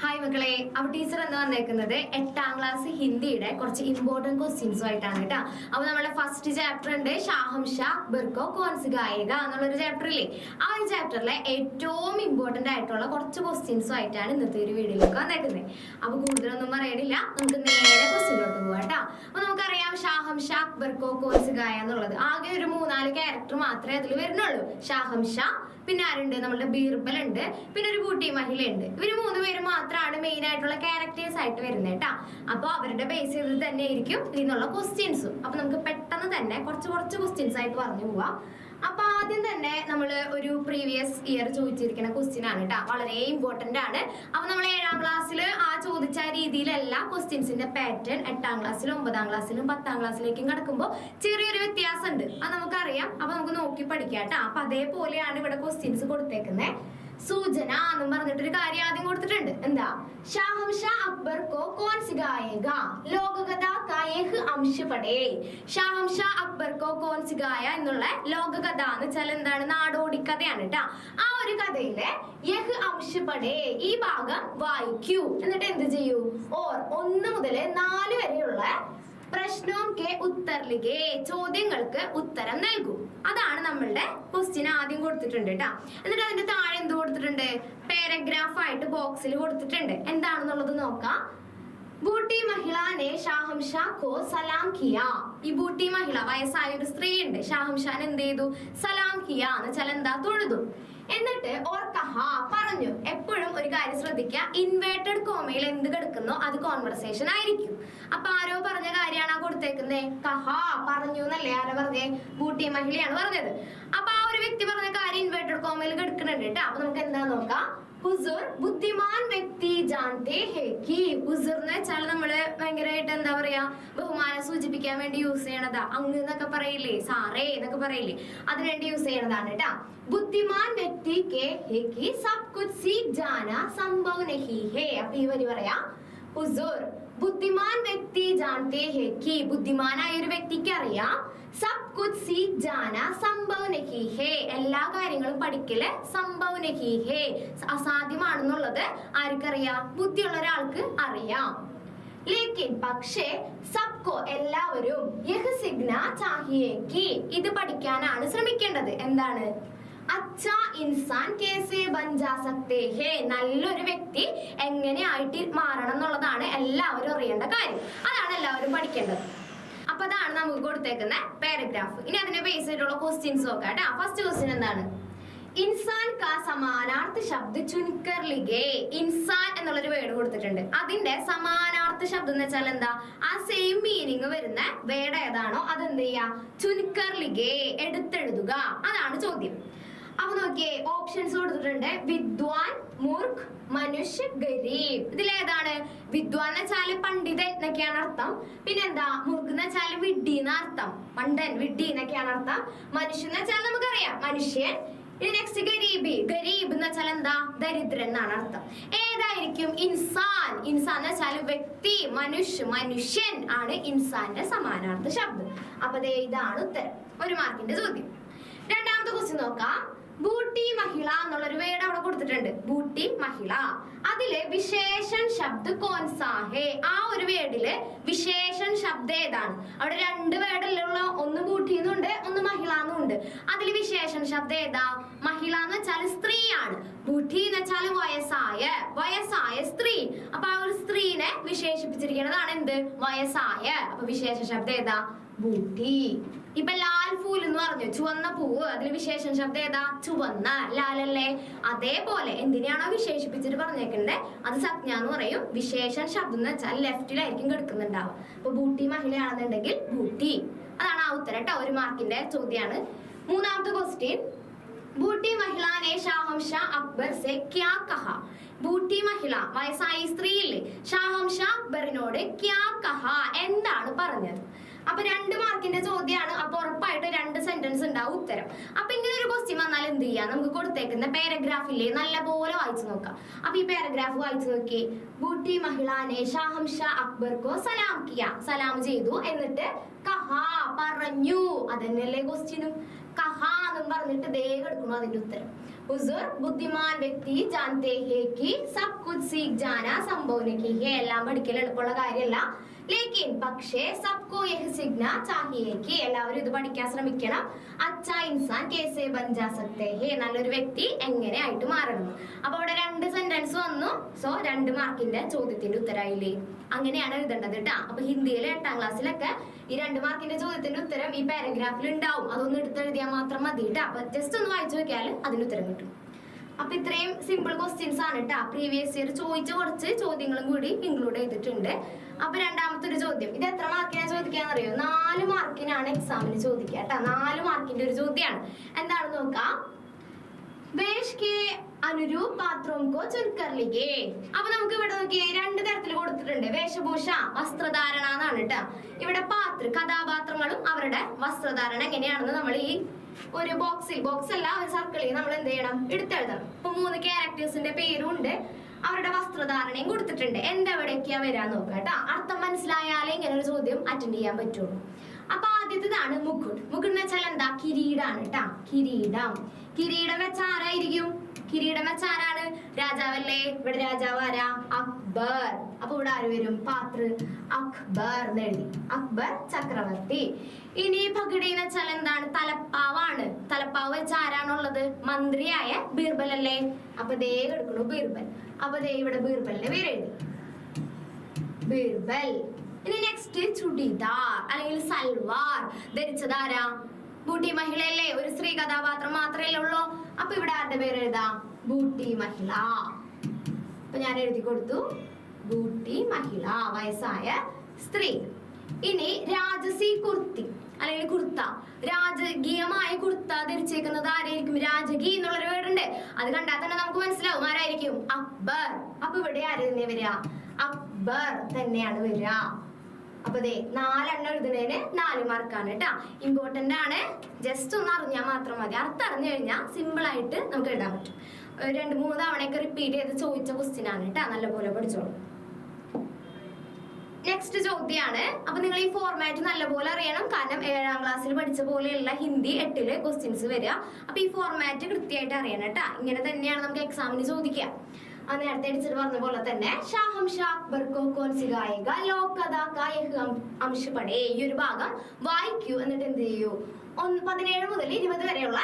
Hi മക്കളെ, അപ്പൊ teacher എന്ന് വന്നേക്കുന്നത് 8ാം ക്ലാസ് ഹിന്ദിയുടെ കുറച്ച് ഇമ്പോർട്ടന്റ് ക്വസ്റ്റ്യൻസും ആയിട്ടാണ് കേട്ടോ. അപ്പൊ നമ്മുടെ ഫസ്റ്റ് ചാപ്റ്റർ ഉണ്ട് ഷാഹം ഷാ ബർക്കോ കോൺസ് ഗായേഗ എന്നുള്ളൊരു ചാപ്റ്റർ ഇല്ലേ. ആ ഒരു ചാപ്റ്ററിലെ ഏറ്റവും ഇമ്പോർട്ടന്റ് ആയിട്ടുള്ള കുറച്ച് ക്വസ്റ്റ്യൻസും ആയിട്ടാണ് ഇന്നത്തെ ഒരു വീഡിയോയിലേക്ക് വന്നേക്കുന്നത്. അപ്പൊ കൂടുതലൊന്നും പറയണില്ല, നമുക്ക് നേരെ ക്വസ്റ്റ്യനിലോട്ട് പോവാം കേട്ടോ. അപ്പൊ നമുക്കറിയാം ഷാഹം ഷാ ബർക്കോ കോൺസ് ഗായ എന്നുള്ളത് ആകെ ഒരു 3-4 ക്യാരക്ടർ മാത്രമേ അതിൽ വരുന്നുള്ളൂ. ഷാഹം ഷാ, പിന്നെ ആരുണ്ട്, നമ്മുടെ ബീർബൽ ഉണ്ട്, പിന്നെ ഒരു ബൂട്ടി മഹിള ഉണ്ട്. ഇവര് 3 പേര് മാത്രമാണ് മെയിൻ ആയിട്ടുള്ള ക്യാരക്ടേഴ്സ് ആയിട്ട് വരുന്നത് കേട്ടാ. അപ്പൊ അവരുടെ ബേസ് ചെയ്ത് തന്നെ ആയിരിക്കും ഇതിനുള്ള ക്വസ്റ്റ്യൻസും. അപ്പൊ നമുക്ക് പെട്ടെന്ന് തന്നെ കുറച്ച് ക്വസ്റ്റ്യൻസ് ആയിട്ട് പറഞ്ഞു പോവാം. അപ്പൊ ആദ്യം തന്നെ നമ്മൾ ഒരു പ്രീവിയസ് ഇയർ ചോദിച്ചിരിക്കുന്ന ക്വസ്റ്റ്യൻ ആണ് കേട്ടോ, വളരെ ഇമ്പോർട്ടന്റ് ആണ്. അപ്പൊ നമ്മൾ 7ാം ക്ലാസ്സിൽ ചോദിച്ച രീതിയിലല്ല ക്വസ്റ്റ്യൻസിന്റെ പാറ്റേൺ 8ാം ക്ലാസ്സിലും 9ാം ക്ലാസ്സിലും 10ാം ക്ലാസ്സിലേക്കും കിടക്കുമ്പോൾ ചെറിയൊരു വ്യത്യാസം ഉണ്ട്, അത് നമുക്കറിയാം. അപ്പൊ നമുക്ക് നോക്കി പഠിക്കാം കേട്ടോ. അപ്പൊ അതേപോലെയാണ് ഇവിടെ ക്വസ്റ്റ്യൻസ് കൊടുത്തേക്കുന്നത്. സൂചന എന്ന് പറഞ്ഞിട്ടൊരു കാര്യം ആദ്യം കൊടുത്തിട്ടുണ്ട്. എന്താ? ഷാഹം ഷാ അക്ബർ കോ കോൺ സിഖായേഗ ലോകകഥ കാ യഹ് അംശ പഠേ. ഷാഹം ഷാ അക്ബർ കോ കോൺ സിഖായ എന്നുള്ള ലോകകഥ എന്ന് വെച്ചാൽ എന്താണ്? നാടോടി കഥയാണ് കേട്ടാ. ആ ഒരു കഥയിലെ യഹ് അംശ പഠേ ഈ ഭാഗം വായിക്കൂ. എന്നിട്ട് എന്ത് ചെയ്യൂ? ഓർ 1 മുതൽ 4 വരെയുള്ള പ്രശ്നവും കെ ഉത്തർലികെ ചോദ്യങ്ങൾക്ക് ഉത്തരം നൽകൂ. അതാണ് നമ്മളുടെ ക്വസ്റ്റ്യൻ ആദ്യം കൊടുത്തിട്ടുണ്ട് കേട്ടാ. എന്നിട്ട് അതിന്റെ താഴെ എന്ത് കൊടുത്തിട്ടുണ്ട്? പാരഗ്രാഫ് ആയിട്ട് ബോക്സിൽ കൊടുത്തിട്ടുണ്ട്. എന്താണെന്നുള്ളത് നോക്കാം. ബൂട്ടി മഹിള നെ ഷാഹം ഷാ കോ സലാം കിയ. ഈ ബൂട്ടി മഹിള വയസ്സായ ഒരു സ്ത്രീ ഉണ്ട്, ഷാഹം ഷാൻ എന്ത് ചെയ്തു? സലാം കിയ എന്ന് വെച്ചാൽ എന്താ? തൊഴുതു. എന്നിട്ട് ഓർ കഹ പറഞ്ഞു. എപ്പോഴും ഒരു കാര്യം ശ്രദ്ധിക്കുക, ഇൻവേർട്ടഡ് കോമയിൽ എന്ത് കിടക്കുന്നോ അത് കോൺവെർസേഷൻ ആയിരിക്കും. അപ്പൊ ആരോ പറഞ്ഞ കാര്യമാണ് കൊടുത്തേക്കുന്നത്. കഹ പറഞ്ഞു എന്നല്ലേ ആരോ പറഞ്ഞേ? ബൂട്ടി മഹിളയാണ് പറഞ്ഞത്. അപ്പൊ ആ ഒരു വ്യക്തി പറഞ്ഞ കാര്യം ഇൻവേർട്ടഡ് കോമയിൽ കിടക്കുന്നുണ്ട് കേട്ടോ. അപ്പൊ നമുക്ക് എന്താ നോക്കാം. ഹുസൂർ ബുദ്ധിമാൻ വ്യക്തി ജാൻതേ ഹേ കി. ഹുസൂർ എന്ന് വെച്ചാൽ നമ്മള് ഭയങ്കരമായിട്ട് എന്താ പറയാ, ബഹുമാനം സൂചിപ്പിക്കാൻ വേണ്ടി യൂസ് ചെയ്യണതാ. അങ്ങ് എന്നൊക്കെ പറയില്ലേ, സാറേ എന്നൊക്കെ പറയില്ലേ, അതിനുവേണ്ടി യൂസ് ചെയ്യണതാണ് കേട്ടാ. ബുദ്ധിമാൻ വ്യക്തി കെ ഹേ കി സബ് കുച്ച് സീഖ് ജാന സംഭവ് നഹി ഹേ. അപ്പൊ ഈ വരി പറയാ. ഹുസൂർ ബുദ്ധിമാൻ വ്യക്തി ജാൻതേ ഹേ കി ബുദ്ധിമാനായ ഒരു വ്യക്തിക്ക് അറിയാം സബ് കുച്ച് സീഖ് ജാന സംഭവ് നഹി ഹേ എല്ലാ കാര്യങ്ങളും പഠിക്കല് സംഭവ് നഹി ഹേ അസാധ്യമാണെന്നുള്ളത് ആർക്കറിയാം? ബുദ്ധിയുള്ള ഒരാൾക്ക് അറിയാം. ലേക്കിൻ പക്ഷേ സബ്കോ എല്ലാവരും യഹ് സിഗ്ന ചാഹിയേ കി ഇത് പഠിക്കാനാണ് ശ്രമിക്കേണ്ടത്. എന്താണ്? അച്ഛാ ഇൻസാൻ കേസേ ബൻ ജാ സക്തേ ഹേ നല്ലൊരു വ്യക്തി എങ്ങനെ ആയിട്ട് മാറണം എന്നുള്ളതാണ് എല്ലാവരും അറിയേണ്ട കാര്യം. അതാണ് എല്ലാവരും പഠിക്കേണ്ടത്. അപ്പൊ അതാണ് നമുക്ക് കൊടുത്തേക്കുന്ന പാരഗ്രാഫ്. ഇനി അതിനെ ബേസ് ചെയ്തിട്ടുള്ള ക്വസ്റ്റ്യൻസ് നോക്കാം കേട്ടോ. ഫസ്റ്റ് ക്വസ്റ്റ്യൻ എന്താണ്? ഇൻസാൻ കാ സമാനാർത്ഥ ശബ്ദ ചുൻകർ ലിഗേ. ഇൻസാൻ എന്നുള്ളൊരു വേർഡ് കൊടുത്തിട്ടുണ്ട്. അതിന്റെ സമാനാർത്ഥ ശബ്ദം എന്ന് വെച്ചാൽ എന്താ? ആ സെയിം മീനിങ് വരുന്ന വേർഡ് ഏതാണോ അത് എന്ത് ചെയ്യാ? ചുൻകർ ലിഗേ എടുത്തെഴുതുക. അതാണ് ചോദ്യം. അപ്പൊ നോക്കിയേ, ഓപ്ഷൻസ് കൊടുത്തിട്ടുണ്ട്. വിദ്വാൻ, മൂർഖ്, മനുഷ്യ, ഗരീബ്. ഇതിലേതാണ്? വിദ്വാൻ എന്ന് വെച്ചാല് പണ്ഡിതൻ എന്നൊക്കെയാണ് അർത്ഥം. പിന്നെന്താ? മൂർഖ് എന്ന് വെച്ചാല് വിഡ്ഢി എന്ന അർത്ഥം, പണ്ഡൻ വിഡ്ഢി എന്നൊക്കെയാണ് അർത്ഥം. മനുഷ്യൻ എന്ന് വെച്ചാൽ നമുക്കറിയാം മനുഷ്യൻ. ഇനി നെക്സ്റ്റ് ഗരീബ്. ഗരീബ് എന്ന് വെച്ചാൽ എന്താ? ദരിദ്രൻ എന്നാണ് അർത്ഥം. ഏതായിരിക്കും? ഇൻസാൻ. ഇൻസാൻ എന്ന് വെച്ചാൽ വ്യക്തി, മനുഷ്യൻ ആണ് ഇൻസാന്റെ സമാനാർത്ഥ ശബ്ദം. അപ്പൊ ഇതാണ് ഉത്തരം. 1 മാർക്കിന്റെ ചോദ്യം. രണ്ടാമത്തെ ക്വസ്റ്റ്യൻ നോക്കാം. ബൂട്ടി മഹിള എന്നുള്ളൊരു വേർഡ് അവിടെ കൊടുത്തിട്ടുണ്ട്. ബൂട്ടി മഹിള, അതില് വിശേഷൺ ശബ്ദ കോൻസാഹേ. ആ ഒരു വേർഡില് വിശേഷൺ ശബ്ദം ഏതാണ്? അവിടെ 2 വേർഡല്ലുള്ള, ഒന്ന് ബൂട്ടി എന്നുണ്ട്, ഒന്ന് മഹിള എന്നുണ്ട്. അതില് വിശേഷൺ ശബ്ദം ഏതാ? മഹിള എന്ന് വെച്ചാൽ സ്ത്രീയാണ്. ബൂട്ടി എന്ന് വെച്ചാൽ വയസ്സായ സ്ത്രീ. അപ്പൊ ആ ഒരു സ്ത്രീനെ വിശേഷിപ്പിച്ചിരിക്കുന്നതാണ് എന്ത്? വയസ്സായ. അപ്പൊ വിശേഷ ശബ്ദം ഏതാ? ബൂട്ടി. ഇപ്പൊ ലാൽ ഫൂൽ എന്ന് പറഞ്ഞു, ചുവന്ന പൂവ്, അതിൽ വിശേഷണ ശബ്ദം ഏതാ? ചുവന്ന. ലാലല്ലേ? അതേപോലെ എന്തിനാണോ വിശേഷിപ്പിച്ചിട്ട് പറഞ്ഞേക്കുന്നത് അത് സംജ്ഞ എന്ന് പറയും. വിശേഷണ ശബ്ദം എന്ന് വെച്ചാൽ ലെഫ്റ്റിലായിരിക്കും കിടക്കുന്നുണ്ടാവും. അപ്പൊ ബൂട്ടി മഹിളയാണെന്നുണ്ടെങ്കിൽ ബൂട്ടി. അതാണ് ആ ഉത്തരം കേട്ടോ. 1 മാർക്കിന്റെ ചോദ്യമാണ്. മൂന്നാമത്തെ ക്വസ്റ്റ്യൻ. ബൂട്ടി മഹിള നെ ഷാഹം ഷാ അക്ബർ സെ ക്യാ കഹ. ബൂട്ടി മഹിള വയസ്സായ സ്ത്രീ ഇല്ലേ, ഷാഹം ഷാ അക്ബറിനോട് ക്യാ കഹ എന്താണ് പറഞ്ഞത്? അപ്പൊ 2 മാർക്കിന്റെ ചോദ്യമാണ്. അപ്പൊ ഉറപ്പായിട്ട് 2 സെന്റൻസ് ഉണ്ടാവും ഉത്തരം. അപ്പൊ ഇങ്ങനെ ഒരു ക്വസ്റ്റ്യൻ വന്നാൽ എന്ത് ചെയ്യാം? നമുക്ക് കൊടുത്തേക്കുന്ന പാരഗ്രാഫില്ലേ നല്ലപോലെ വായിച്ചു നോക്കാം. അപ്പൊ ഈ പാരഗ്രാഫ് വായിച്ചു നോക്കി. ബൂട്ടി മഹിളാനെ ഷാഹം ഷാ അക്ബർ കോ സലാം കിയ. സലാം ചെയ്തു. എന്നിട്ട് കഹാ പറഞ്ഞു. അതന്നെയല്ലേ ക്വസ്റ്റ്യനും? കഹാ എന്നും പറഞ്ഞിട്ട് ദേ കിടക്കുന്നു അതിന്റെ ഉത്തരം. हुजूर बुद्धिमान व्यक्ति जानते हैं कि सब कुछ सीख जाना संभव नहीं है. എല്ലാം പഠിക്കൽ എളുപ്പമുള്ള കാര്യമല്ല. लेकिन പക്ഷേ सबको यह सीखना चाहिए कि എല്ലാവരും ഇത് പഠിക്കാൻ ശ്രമിക്കണം. अच्छा इंसान कैसे बन जा सकते हैं, നല്ലൊരു വ്യക്തി എങ്ങനെ ആയിട്ട് മാറണം. അപ്പോൾ ഇവിടെ രണ്ട് സെന്റൻസ് വന്നു. സോ 2 മാർക്കിന്റെ ചോദ്യത്തിന്റെ ഉത്തരമായില്ലേ? അങ്ങനെയാണ് എഴുതേണ്ടത് കേട്ടോ. അപ്പൊ ഹിന്ദിയിലെ 8ാം ക്ലാസ്സിലൊക്കെ ഈ 2 മാർക്കിന്റെ ചോദ്യത്തിന്റെ ഉത്തരം ഈ പാരഗ്രാഫിൽ ഉണ്ടാവും. അതൊന്ന് എടുത്തെഴുതിയാൽ മാത്രം മതി കേട്ടോ. അപ്പൊ ജസ്റ്റ് ഒന്ന് വായിച്ചു നോക്കിയാൽ അതിന് ഉത്തരം കിട്ടും. അപ്പൊ ഇത്രയും സിമ്പിൾ ക്വസ്റ്റ്യൻസ് ആണ് കേട്ടോ. പ്രീവിയസ് ഇയർ ചോദിച്ച കുറച്ച് ചോദ്യങ്ങളും കൂടി ഇൻക്ലൂഡ് ചെയ്തിട്ടുണ്ട്. അപ്പൊ രണ്ടാമത്തെ ഒരു ചോദ്യം, ഇത് എത്ര മാർക്കിനാണ് ചോദിക്കാന്ന് അറിയോ? 4 മാർക്കിനാണ് എക്സാമിന് ചോദിക്കുക കേട്ടോ. 4 മാർക്കിന്റെ ഒരു ചോദ്യമാണ്. എന്താണെന്ന് നോക്കാം. വേഷ് കെ അനുരൂപ് പാത്രോം കോ ചുൻകർ ലിഖേ. അപ്പൊ നമുക്ക് ഇവിടെ നോക്കിയേ 2 തരത്തിൽ കൊടുത്തിട്ടുണ്ട്. വേഷഭൂഷ, വസ്ത്രധാരണ എന്നാണ് കേട്ടോ. ഇവിടെ കഥാപാത്രങ്ങളും അവരുടെ വസ്ത്രധാരണ എങ്ങനെയാണെന്ന് നമ്മൾ ഈ ഒരു ബോക്സ് അല്ല ഒരു സർക്കിളിൽ നമ്മൾ എന്ത് ചെയ്യണം? എടുത്തെഴുതണം. ഇപ്പൊ 3 ക്യാരക്ടേഴ്സിന്റെ പേരും ഉണ്ട്, അവരുടെ വസ്ത്രധാരണയും കൊടുത്തിട്ടുണ്ട്. എന്തെവിടേക്കാ വരാൻ നോക്കാം കേട്ടോ. അർത്ഥം മനസ്സിലായാലേ ഇങ്ങനെ ഒരു ചോദ്യം അറ്റൻഡ് ചെയ്യാൻ പറ്റുള്ളൂ. അപ്പൊ ആദ്യത്തേതാണ് മുക്കുട്. മുക്കുട് എന്ന് വെച്ചാൽ എന്താ? കിരീടാണ് കേട്ടോ. കിരീടം വെച്ച ആരായിരിക്കും? കിരീടം വെച്ച ആരാണ്? രാജാവല്ലേ? ഇവിടെ രാജാവ് ആരാ? അക്ബർ. അപ്പൊ ഇവിടെ ആര് വരും? പാത്ര അക്ബർ എന്ന് എഴുതി. അക്ബർ ചക്രവർത്തി. ഇനി പകിടി എന്ന് വെച്ചാൽ എന്താണ്? തലപ്പാവാണ്. തലപ്പാവ് വെച്ച ആരാണുള്ളത്? മന്ത്രിയായ ബീർബൽ അല്ലേ? അപ്പൊ ദേ എടുക്കണു ബീർബൽ. അപ്പൊ ദേ ഇവിടെ ബീർബലിന്റെ പേര് എഴുതി, ബീർബൽ. ഇനി നെക്സ്റ്റ് ചുടിദാർ അല്ലെങ്കിൽ സൽവാർ ധരിച്ചത് ആരാ? ബൂട്ടി മഹിളയല്ലേ? ഒരു സ്ത്രീ കഥാപാത്രം മാത്രമേ ഉള്ളൂ. അപ്പൊ ഇവിടെ ആരുടെ പേര് എഴുതാം? ബൂട്ടി മഹിള. അപ്പൊ ഞാൻ എഴുതി കൊടുത്തു ബൂട്ടി മഹിള, വയസ്സായ സ്ത്രീ. ഇനി രാജസി കുർത്തി അല്ലെങ്കിൽ കുർത്ത, രാജകീയമായ കുർത്ത ധരിച്ചേക്കുന്നത് ആരായിരിക്കും? രാജകീയ എന്നുള്ളൊരു വേർഡുണ്ട്. അത് കണ്ടാൽ തന്നെ നമുക്ക് മനസ്സിലാവും ആരായിരിക്കും? അക്ബർ. അപ്പൊ ഇവിടെ ആര് തന്നെ വരിക? അക്ബർ തന്നെയാണ് വരിക. അപ്പൊ ദേ 4 എണ്ണം എഴുതുന്നതിന് 4 മാർക്കാണ് കേട്ടോ. ഇമ്പോർട്ടന്റ് ആണ്. ജസ്റ്റ് ഒന്ന് അറിഞ്ഞാൽ മാത്രം മതി. അർത്ഥം അറിഞ്ഞു കഴിഞ്ഞാൽ സിമ്പിൾ ആയിട്ട് നമുക്ക് എഴുതാൻ പറ്റും. 2-3 തവണയൊക്കെ റിപ്പീറ്റ് ചെയ്ത് ചോദിച്ച ക്വസ്റ്റ്യൻ ആണ് കേട്ടോ. നല്ലപോലെ പഠിച്ചോളൂ. നെക്സ്റ്റ് ചോദ്യമാണ്. അപ്പൊ നിങ്ങൾ ഈ ഫോർമാറ്റ് നല്ലപോലെ അറിയണം. കാരണം 7ാം ക്ലാസ്സിൽ പഠിച്ച പോലെയുള്ള ഹിന്ദി 8ലെ ക്വസ്റ്റ്യൻസ് വരിക. അപ്പൊ ഈ ഫോർമാറ്റ് കൃത്യമായിട്ട് അറിയണം കേട്ടോ. ഇങ്ങനെ തന്നെയാണ് നമുക്ക് എക്സാമിന് ചോദിക്കുക. നേരത്തെ അടിച്ചിട്ട് പറഞ്ഞ പോലെ തന്നെ ഷാഹംഷാ അക്ബർ കോ കോൻ സിഖായേഗ ലോക് കഥാ കാ യഹ് അംശ പഠേ. ഈ ഒരു ഭാഗം വായിക്കൂ. എന്നിട്ട് എന്ത് ചെയ്യൂ? 17 മുതൽ 20 വരെയുള്ള